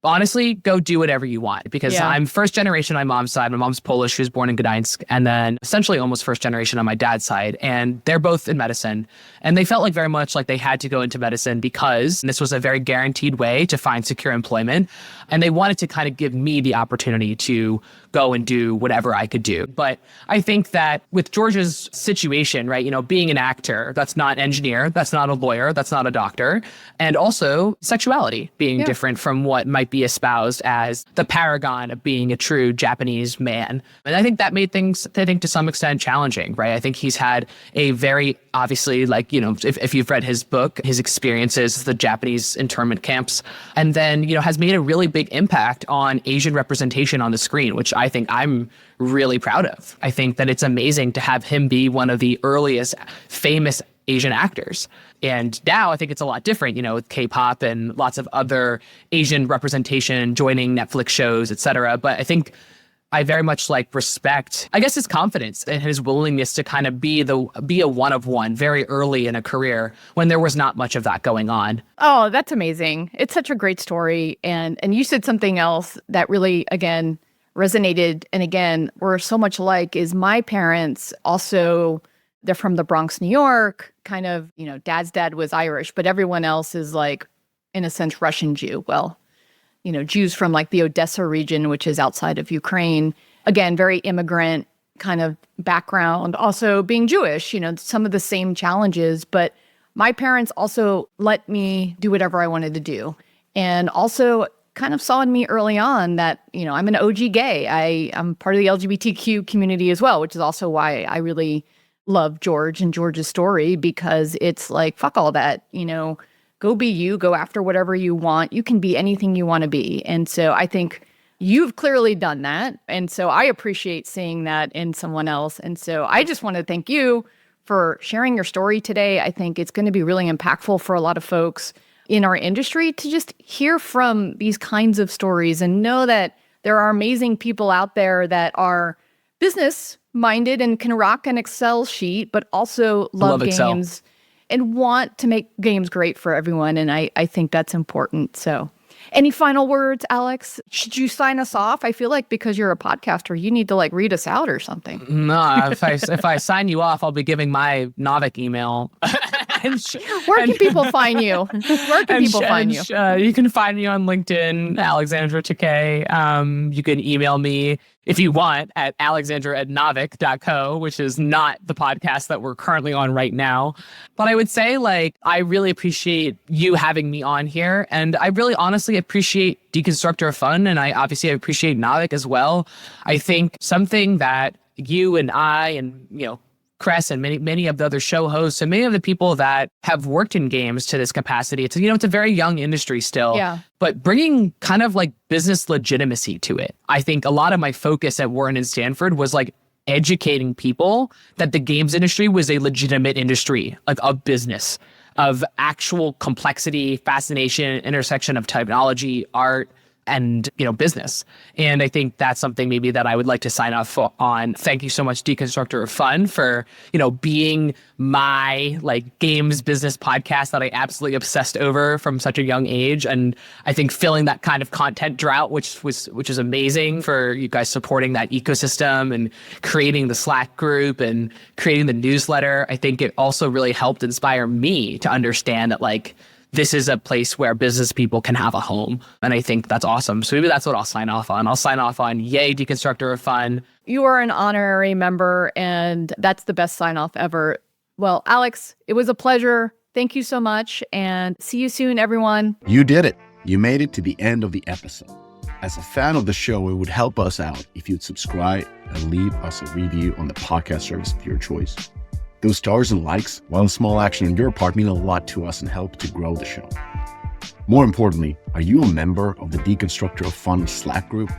honestly, go do whatever you want, because I'm first generation on my mom's side. My mom's Polish. She was born in Gdańsk, and then essentially almost first generation on my dad's side. And they're both in medicine. And they felt like very much like they had to go into medicine because this was a very guaranteed way to find secure employment. And they wanted to kind of give me the opportunity to go and do whatever I could do. But I think that with George's situation, right, being an actor, that's not an engineer, that's not a lawyer, that's not a doctor. And also sexuality being different from what might be espoused as the paragon of being a true Japanese man. And I think that made things, I think, to some extent challenging, right? I think he's had a very, obviously, like, if you've read his book, his experiences, the Japanese internment camps, and then, has made a really big impact on Asian representation on the screen, which I think I'm really proud of. I think that it's amazing to have him be one of the earliest famous Asian actors. And now I think it's a lot different, with K-pop and lots of other Asian representation joining Netflix shows, et cetera. But I think I very much respect, I guess, his confidence and his willingness to kind of be a one of one very early in a career when there was not much of that going on. Oh, that's amazing. It's such a great story. And you said something else that really, again, resonated. And again, we're so much alike is my parents also, they're from the Bronx, New York, kind of, dad's dad was Irish, but everyone else is like, in a sense, Russian Jew. Well, Jews from like the Odessa region, which is outside of Ukraine. Again, very immigrant kind of background. Also being Jewish, some of the same challenges. But my parents also let me do whatever I wanted to do. And also kind of saw in me early on that, I'm an OG gay. I'm part of the LGBTQ community as well, which is also why I really love George and George's story, because it's like, fuck all that, go be you, go after whatever you want. You can be anything you want to be. And so I think you've clearly done that. And so I appreciate seeing that in someone else. And so I just want to thank you for sharing your story today. I think it's going to be really impactful for a lot of folks in our industry to just hear from these kinds of stories and know that there are amazing people out there that are business minded and can rock an Excel sheet, but also love games and want to make games great for everyone. And I think that's important. So any final words, Alex? Should you sign us off? I feel like because you're a podcaster, you need to read us out or something. No, if I sign you off, I'll be giving my Novik email. Where can people find you? Where can people find you? You can find me on LinkedIn, Alexandra Takei. You can email me if you want at alexandra@novik.co, which is not the podcast that we're currently on right now. But I would say, I really appreciate you having me on here. And I really honestly appreciate Deconstructor of Fun. And I obviously appreciate Novik as well. I think something that you and I and, Cress and many of the other show hosts and many of the people that have worked in games to this capacity. It's a very young industry still, but bringing kind of business legitimacy to it. I think a lot of my focus at Wharton and Stanford was educating people that the games industry was a legitimate industry, of business, of actual complexity, fascination, intersection of technology, art, and, business. And I think that's something maybe that I would like to sign off on. Thank you so much, Deconstructor of Fun, for, being my games business podcast that I absolutely obsessed over from such a young age. And I think filling that kind of content drought, which is amazing for you guys supporting that ecosystem and creating the Slack group and creating the newsletter. I think it also really helped inspire me to understand that this is a place where business people can have a home. And I think that's awesome. So maybe that's what I'll sign off on. I'll sign off on yay, Deconstructor of Fun. You are an honorary member, and that's the best sign off ever. Well, Alex, it was a pleasure. Thank you so much, and see you soon, everyone. You did it. You made it to the end of the episode. As a fan of the show, it would help us out if you'd subscribe and leave us a review on the podcast service of your choice. Those stars and likes, while a small action on your part, mean a lot to us and help to grow the show. More importantly, are you a member of the Deconstructor of Fun Slack group?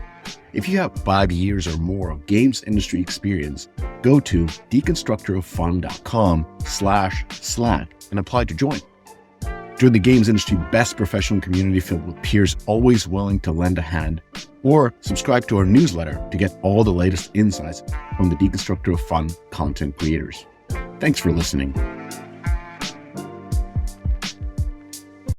If you have 5 years or more of games industry experience, go to deconstructoroffun.com/Slack and apply to join. Join the games industry best professional community filled with peers always willing to lend a hand, or subscribe to our newsletter to get all the latest insights from the Deconstructor of Fun content creators. Thanks for listening.